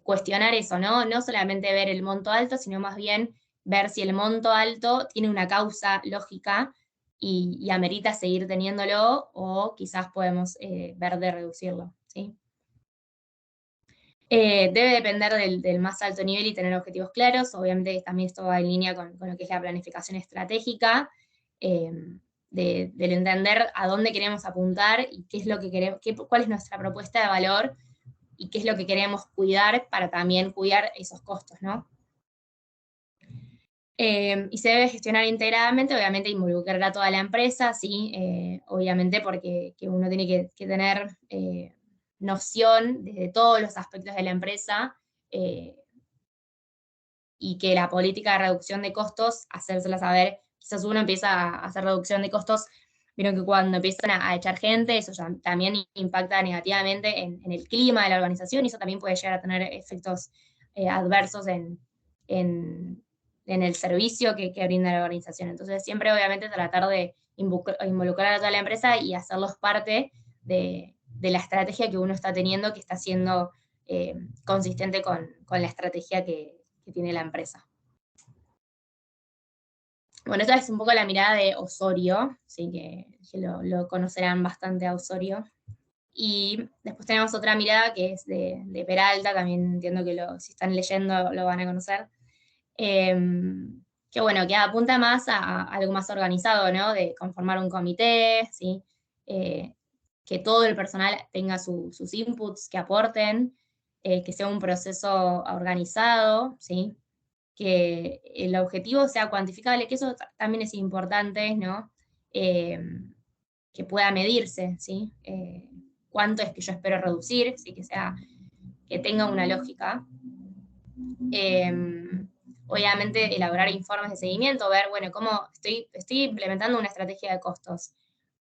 Cuestionar eso, ¿no? No solamente ver el monto alto, sino más bien ver si el monto alto tiene una causa lógica y amerita seguir teniéndolo, o quizás podemos ver de reducirlo, ¿sí? Debe depender del más alto nivel y tener objetivos claros. Obviamente también esto va en línea con lo que es la planificación estratégica, del entender a dónde queremos apuntar y qué es lo que queremos, cuál es nuestra propuesta de valor y qué es lo que queremos cuidar para también cuidar esos costos, ¿no? Y se debe gestionar integradamente, obviamente involucrar a toda la empresa, ¿sí? Obviamente porque uno tiene que tener noción de todos los aspectos de la empresa, y que la política de reducción de costos, hacérsela saber, quizás uno empieza a hacer reducción de costos, vieron que cuando empiezan a echar gente, eso también impacta negativamente en el clima de la organización, y eso también puede llegar a tener efectos adversos en el servicio que brinda la organización. Entonces siempre obviamente tratar de involucrar a toda la empresa y hacerlos parte de la estrategia que uno está teniendo, que está siendo consistente con la estrategia que tiene la empresa. Bueno, esta es un poco la mirada de Osorio, ¿sí? que lo conocerán bastante a Osorio. Y después tenemos otra mirada que es de Peralta, también entiendo que si están leyendo lo van a conocer, que bueno, que apunta más a algo más organizado, ¿no? De conformar un comité, ¿sí? Que todo el personal tenga sus inputs, que aporten, que sea un proceso organizado, ¿sí? Que el objetivo sea cuantificable, que eso también es importante, ¿no? Que pueda medirse, ¿sí? Cuánto es que yo espero reducir, ¿sí? Que tenga una lógica. Obviamente elaborar informes de seguimiento, ver, bueno, cómo estoy implementando una estrategia de costos,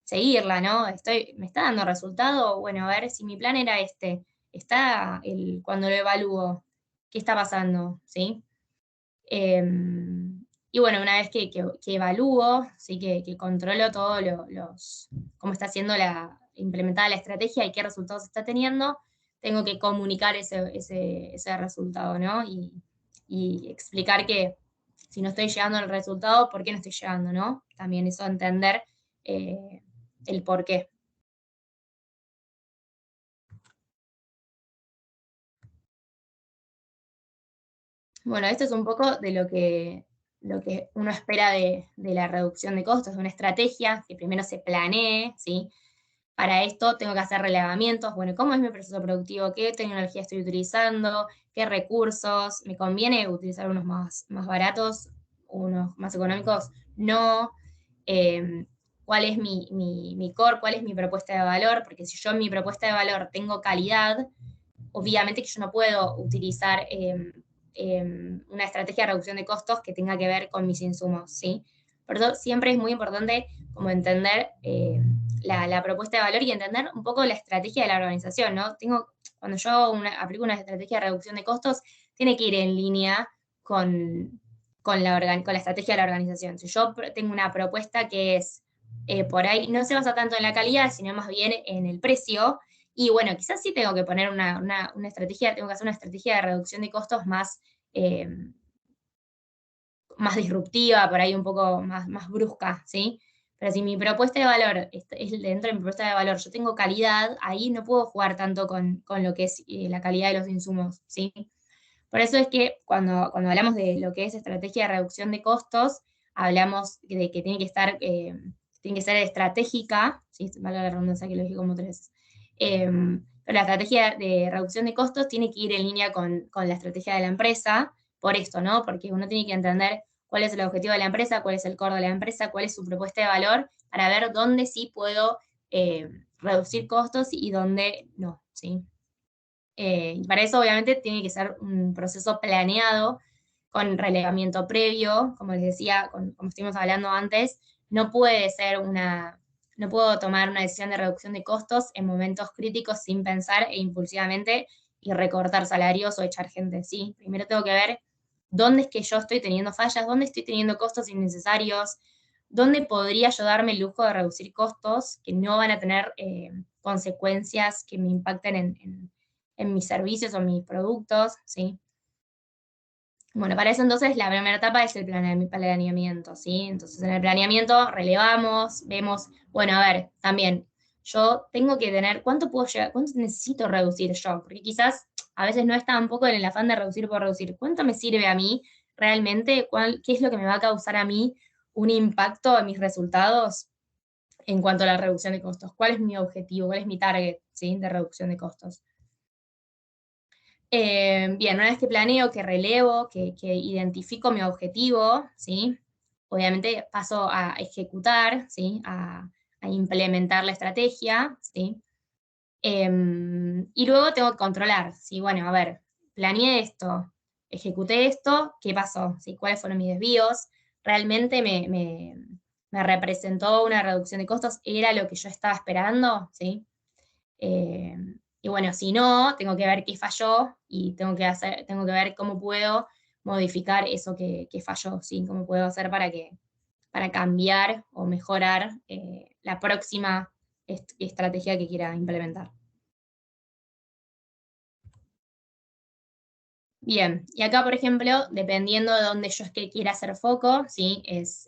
seguirla, ¿no? ¿Me está dando resultado? Bueno, a ver si mi plan era este, cuando lo evalúo, ¿qué está pasando? ¿Sí? Y bueno, una vez que evalúo, ¿sí? que controlo todo cómo está siendo implementada la estrategia y qué resultados está teniendo, tengo que comunicar ese resultado, ¿no? Y explicar que si no estoy llegando al resultado, ¿por qué no estoy llegando, no? También eso, entender el por qué. Bueno, esto es un poco de lo que uno espera de la reducción de costos, de una estrategia que primero se planee, ¿sí? Para esto tengo que hacer relevamientos, bueno, ¿cómo es mi proceso productivo? ¿Qué tecnología estoy utilizando? ¿Qué recursos? ¿Me conviene utilizar unos más baratos, unos más económicos? No. ¿Cuál es mi core? ¿Cuál es mi propuesta de valor? Porque si yo en mi propuesta de valor tengo calidad, obviamente que yo no puedo utilizar una estrategia de reducción de costos que tenga que ver con mis insumos, ¿sí? Por eso siempre es muy importante como entender la propuesta de valor y entender un poco la estrategia de la organización, ¿no? Cuando yo aplico una estrategia de reducción de costos, tiene que ir en línea con la estrategia de la organización. Si yo tengo una propuesta que es, por ahí, no se basa tanto en la calidad, sino más bien en el precio, y bueno, quizás sí tengo que poner una estrategia, tengo que hacer una estrategia de reducción de costos más disruptiva, por ahí un poco más brusca, ¿sí? Pero si mi propuesta de valor es dentro de mi propuesta de valor, yo tengo calidad, ahí no puedo jugar tanto con lo que es la calidad de los insumos, ¿sí? Por eso es que cuando hablamos de lo que es estrategia de reducción de costos, hablamos de que tiene que estar tiene que ser estratégica, ¿sí? Valga la redundancia que lo dije como 3. Pero la estrategia de reducción de costos tiene que ir en línea con la estrategia de la empresa, por esto, ¿no? Porque uno tiene que entender cuál es el objetivo de la empresa, cuál es el core de la empresa, cuál es su propuesta de valor, para ver dónde sí puedo reducir costos y dónde no, ¿sí? Y para eso, obviamente, tiene que ser un proceso planeado, con relevamiento previo, como les decía, como estuvimos hablando antes, no puedo tomar una decisión de reducción de costos en momentos críticos sin pensar e impulsivamente y recortar salarios o echar gente, ¿sí? Primero tengo que ver dónde es que yo estoy teniendo fallas, dónde estoy teniendo costos innecesarios, dónde podría yo darme el lujo de reducir costos que no van a tener consecuencias que me impacten en mis servicios o mis productos, ¿sí? Bueno, para eso entonces la primera etapa es el planeamiento, ¿sí? Entonces en el planeamiento relevamos, vemos, bueno, a ver, también, yo tengo que tener, ¿cuánto puedo llegar, cuánto necesito reducir yo? Porque quizás a veces no está tampoco en el afán de reducir por reducir. ¿Cuánto me sirve a mí realmente? ¿Qué es lo que me va a causar a mí un impacto en mis resultados en cuanto a la reducción de costos? ¿Cuál es mi objetivo? ¿Cuál es mi target, ¿sí? De reducción de costos? Bien, una vez que planeo, que relevo, que identifico mi objetivo, ¿sí? Obviamente paso a ejecutar, ¿sí? A implementar la estrategia, ¿sí? Y luego tengo que controlar, ¿sí? Bueno, a ver, planeé esto, ejecuté esto, ¿qué pasó? ¿Sí? ¿Cuáles fueron mis desvíos? ¿Realmente me representó una reducción de costos? ¿Era lo que yo estaba esperando? ¿Sí? Y bueno, si no, tengo que ver qué falló y tengo que ver cómo puedo modificar eso que falló, ¿sí? Cómo puedo hacer para cambiar o mejorar la próxima estrategia que quiera implementar. Bien, y acá, por ejemplo, dependiendo de dónde yo es que quiera hacer foco, ¿sí? Es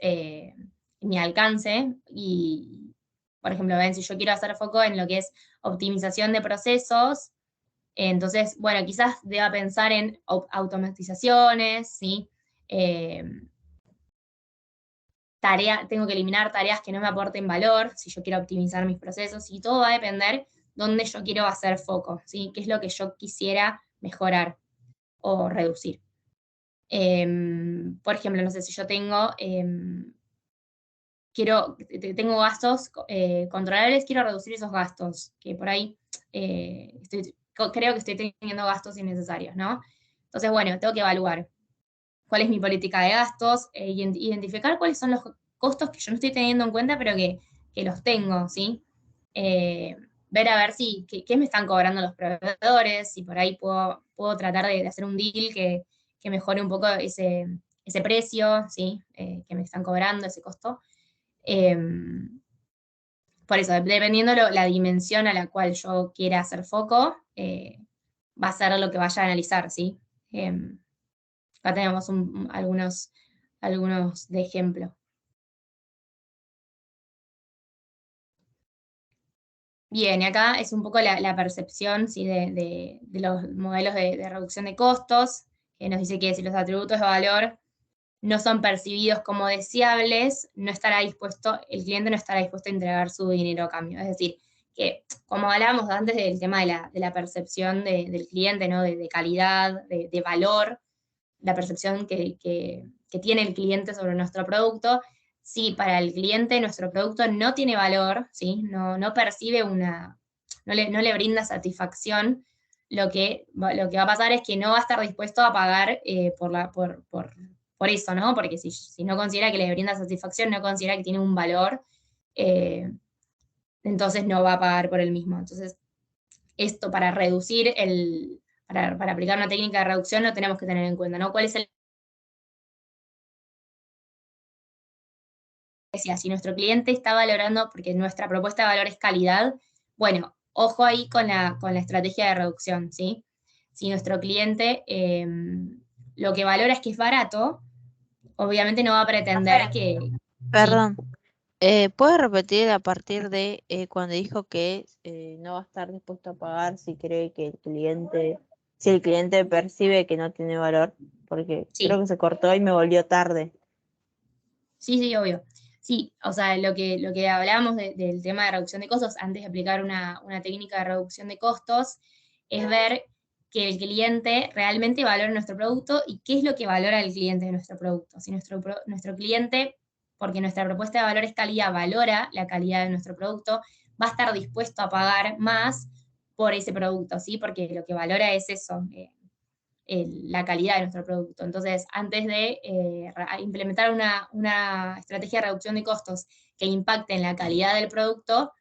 mi alcance y, por ejemplo, ven, si yo quiero hacer foco en lo que es optimización de procesos, entonces, bueno, quizás deba pensar en automatizaciones, ¿sí? Tengo que eliminar tareas que no me aporten valor, si yo quiero optimizar mis procesos, y todo va a depender dónde yo quiero hacer foco, ¿sí? ¿Qué es lo que yo quisiera mejorar o reducir? Por ejemplo, no sé, si yo tengo gastos controlables, quiero reducir esos gastos, que por ahí creo que estoy teniendo gastos innecesarios, ¿no? Entonces, bueno, tengo que evaluar cuál es mi política de gastos, identificar cuáles son los costos que yo no estoy teniendo en cuenta, pero que los tengo, ¿sí? Ver a ver qué me están cobrando los proveedores, si por ahí puedo tratar de hacer un deal que mejore un poco ese precio, ¿sí? Que me están cobrando, ese costo. Por eso, dependiendo la dimensión a la cual yo quiera hacer foco, va a ser lo que vaya a analizar, ¿sí? Acá tenemos algunos de ejemplo. Bien, y acá es un poco la percepción, ¿sí? de los modelos de reducción de costos, que nos dice que si los atributos de valor no son percibidos como deseables, el cliente no estará dispuesto a entregar su dinero a cambio. Es decir, que como hablábamos antes del tema de la percepción del cliente, ¿no? De calidad, de valor, la percepción que tiene el cliente sobre nuestro producto, si para el cliente nuestro producto no tiene valor, ¿sí? No percibe no le brinda satisfacción, lo que va a pasar es que no va a estar dispuesto a pagar por eso, ¿no? Porque si no considera que le brinda satisfacción, no considera que tiene un valor, entonces no va a pagar por el mismo. Entonces, esto para reducir para aplicar una técnica de reducción lo tenemos que tener en cuenta, ¿no? ¿Cuál es si nuestro cliente está valorando, porque nuestra propuesta de valor es calidad, bueno, ojo ahí con la estrategia de reducción, ¿sí? Si nuestro cliente lo que valora es que es barato, obviamente no va a pretender que... Perdón, ¿puedes repetir a partir de cuando dijo que no va a estar dispuesto a pagar si cree que si el cliente percibe que no tiene valor? Porque Sí. creo que se cortó y me volvió tarde. Sí, obvio. Sí, o sea, lo que hablábamos del tema de reducción de costos, antes de aplicar una técnica de reducción de costos, es ver que el cliente realmente valora nuestro producto y qué es lo que valora el cliente de nuestro producto. Si nuestro cliente, porque nuestra propuesta de valor es calidad, valora la calidad de nuestro producto, va a estar dispuesto a pagar más por ese producto, ¿sí? Porque lo que valora es eso, la calidad de nuestro producto. Entonces, antes de implementar una estrategia de reducción de costos que impacte en la calidad del producto,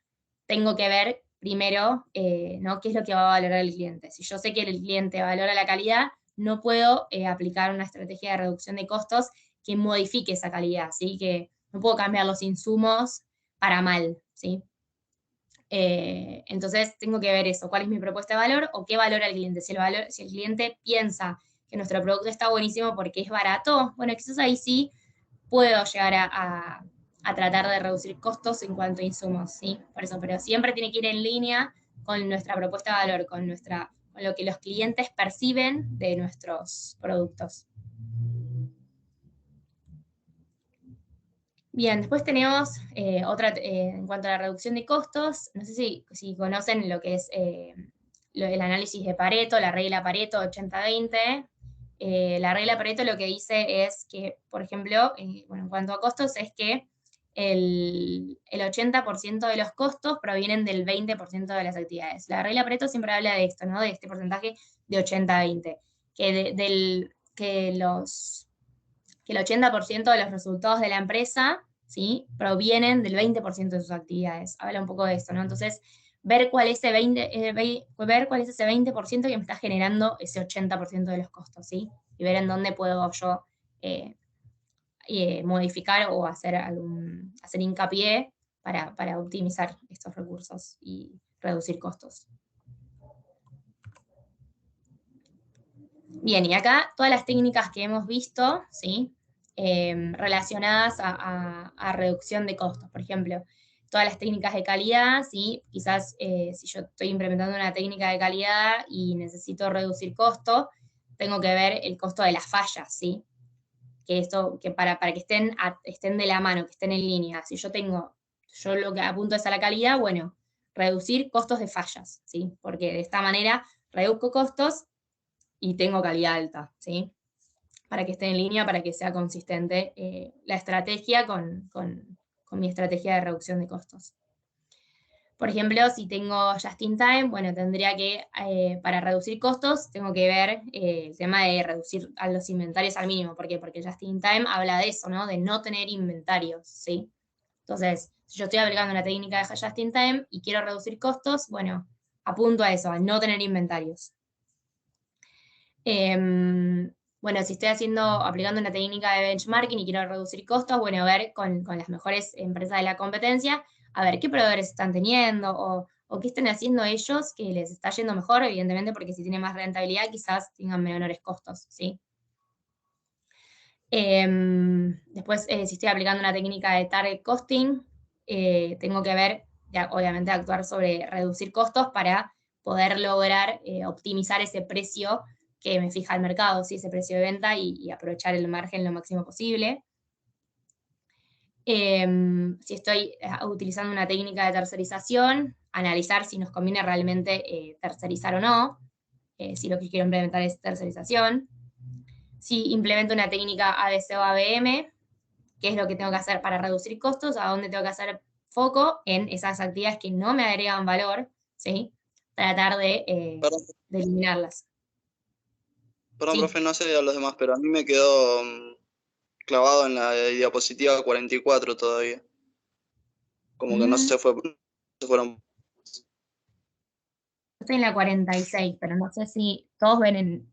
tengo que ver primero, ¿no? qué es lo que va a valorar el cliente. Si yo sé que el cliente valora la calidad, no puedo aplicar una estrategia de reducción de costos que modifique esa calidad, ¿sí? Que no puedo cambiar los insumos para mal, ¿sí? Entonces tengo que ver eso, cuál es mi propuesta de valor o qué valora el cliente. Si el cliente piensa que nuestro producto está buenísimo porque es barato, bueno, quizás ahí sí puedo llegar a tratar de reducir costos en cuanto a insumos, ¿sí? Por eso, pero siempre tiene que ir en línea con nuestra propuesta de valor, con lo que los clientes perciben de nuestros productos. Bien, después tenemos otra, en cuanto a la reducción de costos, no sé si conocen lo que es el análisis de Pareto, la regla Pareto 80-20. La regla Pareto lo que dice es que, por ejemplo, bueno, en cuanto a costos, es que el 80% de los costos provienen del 20% de las actividades. La regla Pareto siempre habla de esto, ¿no? De este porcentaje de 80-20, que el 80% de los resultados de la empresa, ¿sí? provienen del 20% de sus actividades. Habla un poco de esto, ¿no? Entonces, ver cuál es ese 20% que me está generando ese 80% de los costos, ¿sí? Y ver en dónde puedo yo modificar o hacer hincapié para optimizar estos recursos y reducir costos. Bien, y acá todas las técnicas que hemos visto, ¿sí? Relacionadas a reducción de costos. Por ejemplo, todas las técnicas de calidad, ¿sí? Quizás si yo estoy implementando una técnica de calidad y necesito reducir costo, tengo que ver el costo de las fallas, ¿sí? Que para que estén de la mano, que estén en línea. Si yo lo que apunto es a la calidad, bueno, reducir costos de fallas, ¿sí? Porque de esta manera reduzco costos y tengo calidad alta, ¿sí? Para que esté en línea, para que sea consistente la estrategia con mi estrategia de reducción de costos. Por ejemplo, si tengo Just in Time, bueno, tendría que, para reducir costos, tengo que ver el tema de reducir a los inventarios al mínimo. ¿Por qué? Porque Just in Time habla de eso, ¿no? De no tener inventarios, ¿sí? Entonces, si yo estoy aplicando una técnica de Just in Time y quiero reducir costos, bueno, apunto a eso, a no tener inventarios. Bueno, si estoy aplicando una técnica de benchmarking y quiero reducir costos, bueno, ver con las mejores empresas de la competencia, a ver qué proveedores están teniendo o qué están haciendo ellos que les está yendo mejor, evidentemente, porque si tienen más rentabilidad, quizás tengan menores costos, ¿sí? Después, si estoy aplicando una técnica de target costing, tengo que ver, obviamente, actuar sobre reducir costos para poder lograr optimizar ese precio que me fija el mercado, ¿sí? Ese precio de venta y aprovechar el margen lo máximo posible. Si estoy utilizando una técnica de tercerización, analizar si nos conviene realmente tercerizar o no, si lo que quiero implementar es tercerización. Si implemento una técnica ABC o ABM, qué es lo que tengo que hacer para reducir costos, a dónde tengo que hacer foco en esas actividades que no me agregan valor, ¿sí? Tratar de eliminarlas. Perdón, Sí. profe, no sé a los demás, pero a mí me quedó clavado en la diapositiva 44 todavía. Como que no se fueron. Estoy en la 46, pero no sé si todos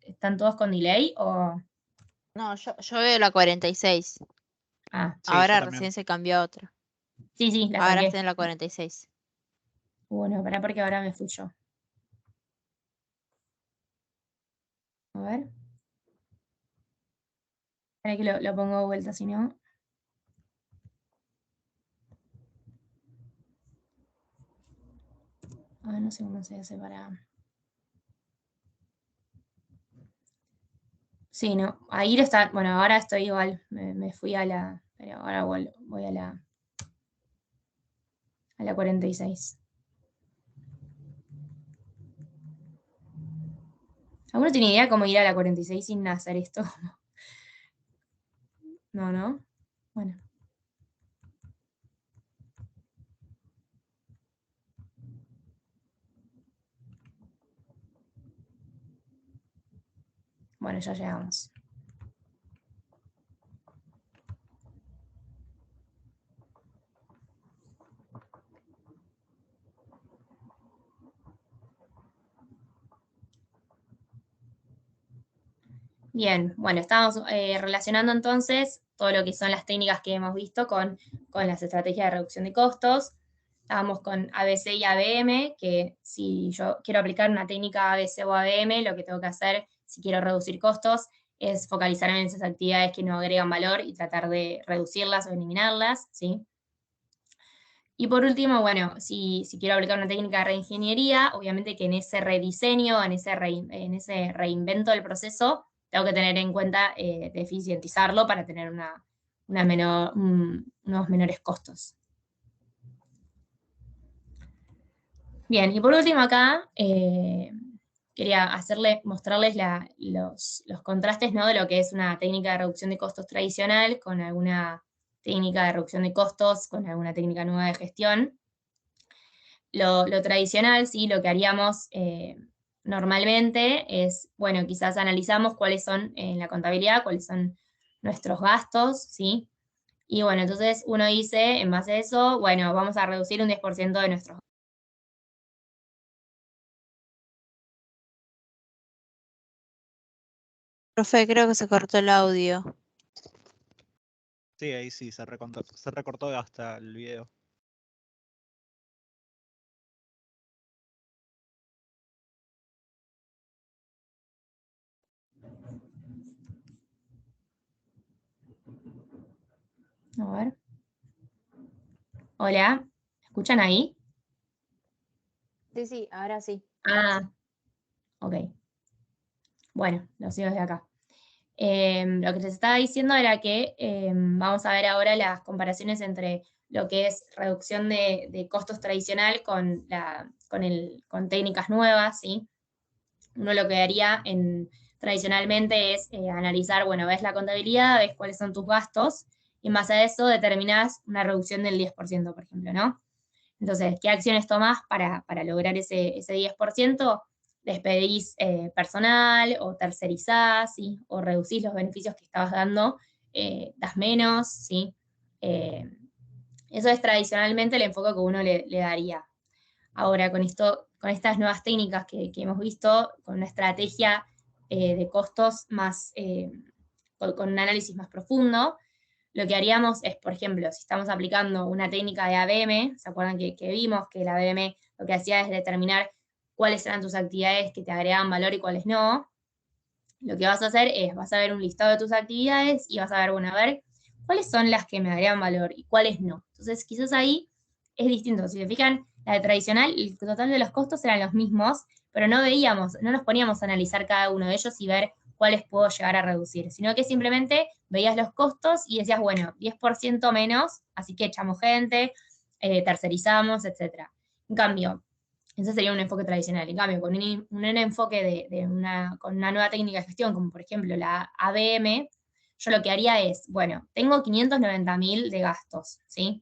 están todos con delay o... No, yo veo la 46. Ah, Sí, Ahora yo también. recién se cambió a otra. sí, la Ahora saqué. está en la 46. Bueno, pará porque ahora me fui yo. A ver. Espera que lo pongo de vuelta, si no. Ah, no sé cómo se hace para... Sí, no. Ahí está. Bueno, ahora estoy igual. Me fui a la... Pero ahora voy a la a la 46. ¿Alguno tiene idea cómo ir a la 46 sin hacer esto? No, ¿no? Bueno. Bueno, ya llegamos. Bien, bueno, estamos relacionando entonces todo lo que son las técnicas que hemos visto con las estrategias de reducción de costos. Estábamos con ABC y ABM, que si yo quiero aplicar una técnica ABC o ABM, lo que tengo que hacer si quiero reducir costos es focalizarme en esas actividades que no agregan valor y tratar de reducirlas o eliminarlas, ¿sí? Y por último, bueno, si quiero aplicar una técnica de reingeniería, obviamente que en ese rediseño, en ese reinvento del proceso, tengo que tener en cuenta de eficientizarlo para tener unos menores costos. Bien, y por último acá, quería mostrarles los contrastes, ¿no?, de lo que es una técnica de reducción de costos tradicional con alguna técnica de reducción de costos, con alguna técnica nueva de gestión. Lo tradicional, sí, lo que haríamos normalmente es, bueno, quizás analizamos cuáles son en la contabilidad, cuáles son nuestros gastos, ¿sí? Y bueno, entonces uno dice, en base a eso, bueno, vamos a reducir un 10% de nuestros. Profe, creo que se cortó el audio. Sí, ahí sí, se recortó hasta el video. A ver. Hola, ¿me escuchan ahí? Sí, sí, ahora sí. Ah, ok. Bueno, lo sigo desde acá. Lo que les estaba diciendo era que vamos a ver ahora las comparaciones entre lo que es reducción de costos tradicional con técnicas nuevas, ¿sí? Uno lo que haría tradicionalmente es analizar, bueno, ves la contabilidad, ves cuáles son tus gastos, y en base a eso determinás una reducción del 10%, por ejemplo, ¿no? Entonces, ¿qué acciones tomás para lograr ese 10%? Despedís personal o tercerizás, ¿sí? O reducís los beneficios que estabas dando, das menos, ¿sí? Eso es tradicionalmente el enfoque que uno le daría. Ahora, con estas nuevas técnicas que hemos visto, con una estrategia de costos más, con un análisis más profundo, lo que haríamos es, por ejemplo, si estamos aplicando una técnica de ABM, ¿se acuerdan que vimos que el ABM lo que hacía es determinar cuáles eran tus actividades que te agregaban valor y cuáles no? Lo que vas a hacer es, vas a ver un listado de tus actividades y vas a ver, bueno, a ver, cuáles son las que me agregan valor y cuáles no. Entonces, quizás ahí es distinto. Si se fijan, la de tradicional, el total de los costos eran los mismos, pero no nos poníamos a analizar cada uno de ellos y ver cuáles puedo llegar a reducir, sino que simplemente veías los costos y decías, bueno, 10% menos, así que echamos gente, tercerizamos, etc. En cambio, ese sería un enfoque tradicional. En cambio, con un enfoque con una nueva técnica de gestión, como por ejemplo la ABM, yo lo que haría es, bueno, tengo 590.000 de gastos, ¿sí?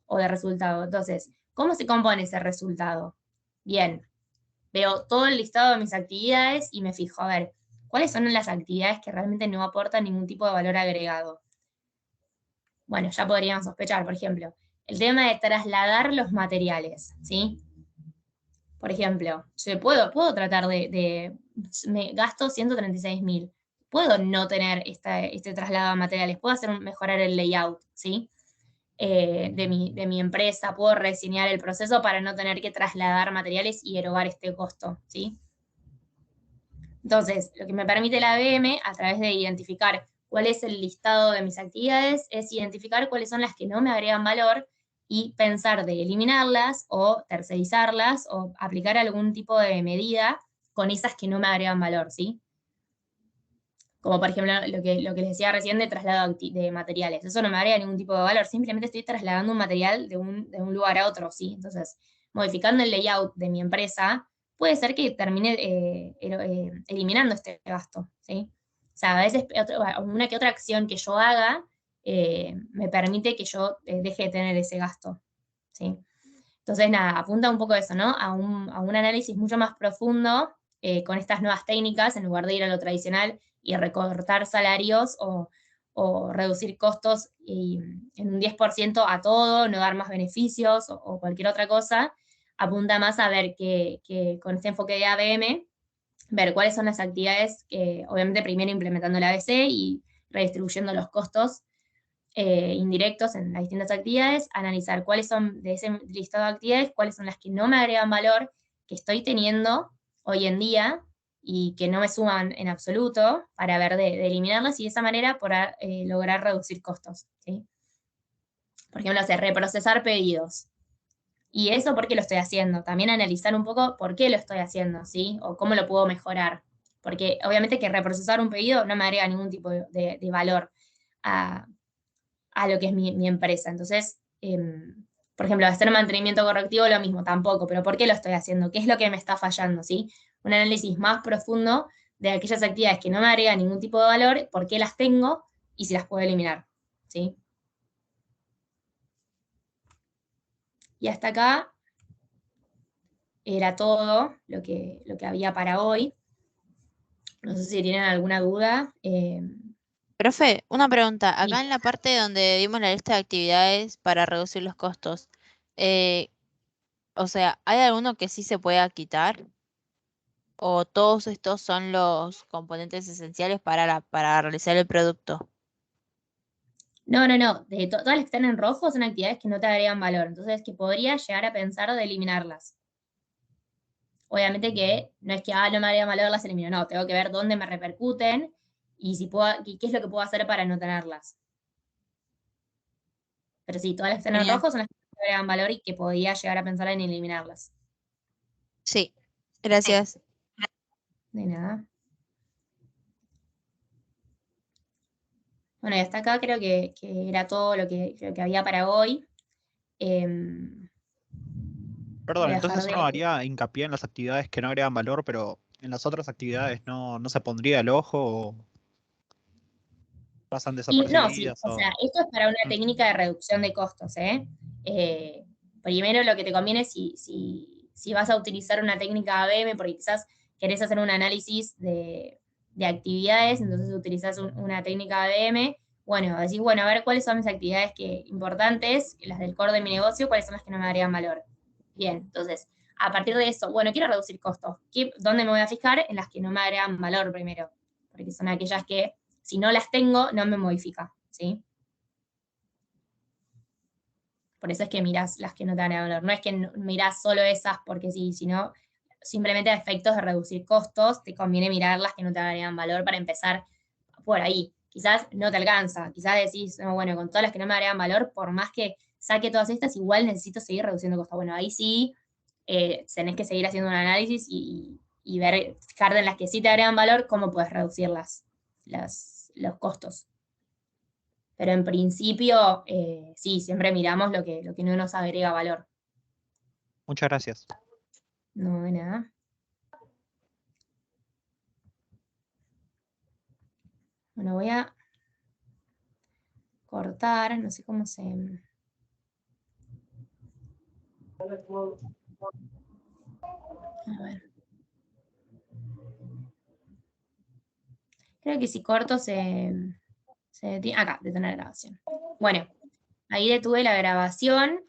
O de resultado. Entonces, ¿cómo se compone ese resultado? Bien, veo todo el listado de mis actividades y me fijo, a ver, ¿cuáles son las actividades que realmente no aportan ningún tipo de valor agregado? Bueno, ya podríamos sospechar, por ejemplo, el tema de trasladar los materiales, ¿sí? Por ejemplo, puedo tratar me gasto 136.000. Puedo no tener este traslado de materiales, puedo mejorar el layout, ¿sí? De mi empresa, puedo rediseñar el proceso para no tener que trasladar materiales y erogar este costo, ¿sí? Entonces, lo que me permite la ABM, a través de identificar cuál es el listado de mis actividades, es identificar cuáles son las que no me agregan valor y pensar de eliminarlas o tercerizarlas o aplicar algún tipo de medida con esas que no me agregan valor, ¿sí? Como por ejemplo lo que les decía recién de traslado de materiales. Eso no me agrega ningún tipo de valor, simplemente estoy trasladando un material de un lugar a otro, ¿sí? Entonces, modificando el layout de mi empresa, puede ser que termine eliminando este gasto, ¿sí? O sea, a veces una que otra acción que yo haga me permite que yo deje de tener ese gasto, ¿sí? Entonces, nada, apunta un poco a eso, ¿no? A un análisis mucho más profundo con estas nuevas técnicas, en lugar de ir a lo tradicional y recortar salarios o reducir costos en un 10% a todo, no dar más beneficios o cualquier otra cosa, apunta más a ver que con este enfoque de ABM, ver cuáles son las actividades, obviamente primero implementando el ABC y redistribuyendo los costos indirectos en las distintas actividades, analizar cuáles son de ese listado de actividades, cuáles son las que no me agregan valor, que estoy teniendo hoy en día y que no me suman en absoluto, para ver de eliminarlas y de esa manera poder lograr reducir costos, ¿sí? Por ejemplo, reprocesar pedidos. ¿Y eso por qué lo estoy haciendo? También analizar un poco por qué lo estoy haciendo, ¿sí? O cómo lo puedo mejorar. Porque obviamente que reprocesar un pedido no me agrega ningún tipo de valor a lo que es mi empresa. Entonces, por ejemplo, hacer mantenimiento correctivo lo mismo, tampoco, pero ¿por qué lo estoy haciendo? ¿Qué es lo que me está fallando? ¿Sí? Un análisis más profundo de aquellas actividades que no me agregan ningún tipo de valor, por qué las tengo y si las puedo eliminar. ¿Sí? Y hasta acá era todo lo que había para hoy. No sé si tienen alguna duda. Profe, una pregunta. Sí. Acá en la parte donde dimos la lista de actividades para reducir los costos, eh, o sea, ¿hay alguno que sí se pueda quitar? ¿O todos estos son los componentes esenciales para realizar el producto? No, no, no. Todas las que están en rojo son actividades que no te agregan valor. Entonces, que podría llegar a pensar de eliminarlas. Obviamente que no es que, no me haría valor, las elimino, no, tengo que ver dónde me repercuten y si puedo, qué es lo que puedo hacer para no tenerlas. Pero sí, todas las que están en Genial. rojo son las que no agregan valor y que podría llegar a pensar en eliminarlas. Sí, gracias. De nada. Bueno, y hasta acá creo que era todo lo que había para hoy. Perdón, Voy a dejar entonces uno de... haría hincapié en las actividades que no agregan valor, pero en las otras actividades no se pondría el ojo o pasan Y no, sí, desapercibidas o o... sea, esto es para una Mm. técnica de reducción de costos, ¿eh? Primero lo que te conviene si vas a utilizar una técnica ABM, porque quizás querés hacer un análisis de actividades, entonces utilizás una técnica ABM, bueno, decís, bueno, a ver cuáles son mis actividades importantes, las del core de mi negocio, cuáles son las que no me agregan valor. Bien, entonces, a partir de eso, bueno, quiero reducir costos. ¿Dónde me voy a fijar? En las que no me agregan valor primero, porque son aquellas que si no las tengo, no me modifica, ¿sí? Por eso es que mirás las que no te dan valor. No es que mirás solo esas porque sí, sino simplemente a efectos de reducir costos, te conviene mirar las que no te agregan valor para empezar por ahí. Quizás no te alcanza, quizás decís, no, bueno, con todas las que no me agregan valor, por más que saque todas estas, igual necesito seguir reduciendo costos. Bueno, ahí sí tenés que seguir haciendo un análisis y ver, fijarte en las que sí te agregan valor, cómo puedes reducirlas, los costos. Pero en principio, sí, siempre miramos lo que no nos agrega valor. Muchas gracias. No, de nada. Bueno, voy a cortar, no sé cómo se... A ver. Creo que si corto se detiene. Acá, detener grabación. Bueno, ahí detuve la grabación.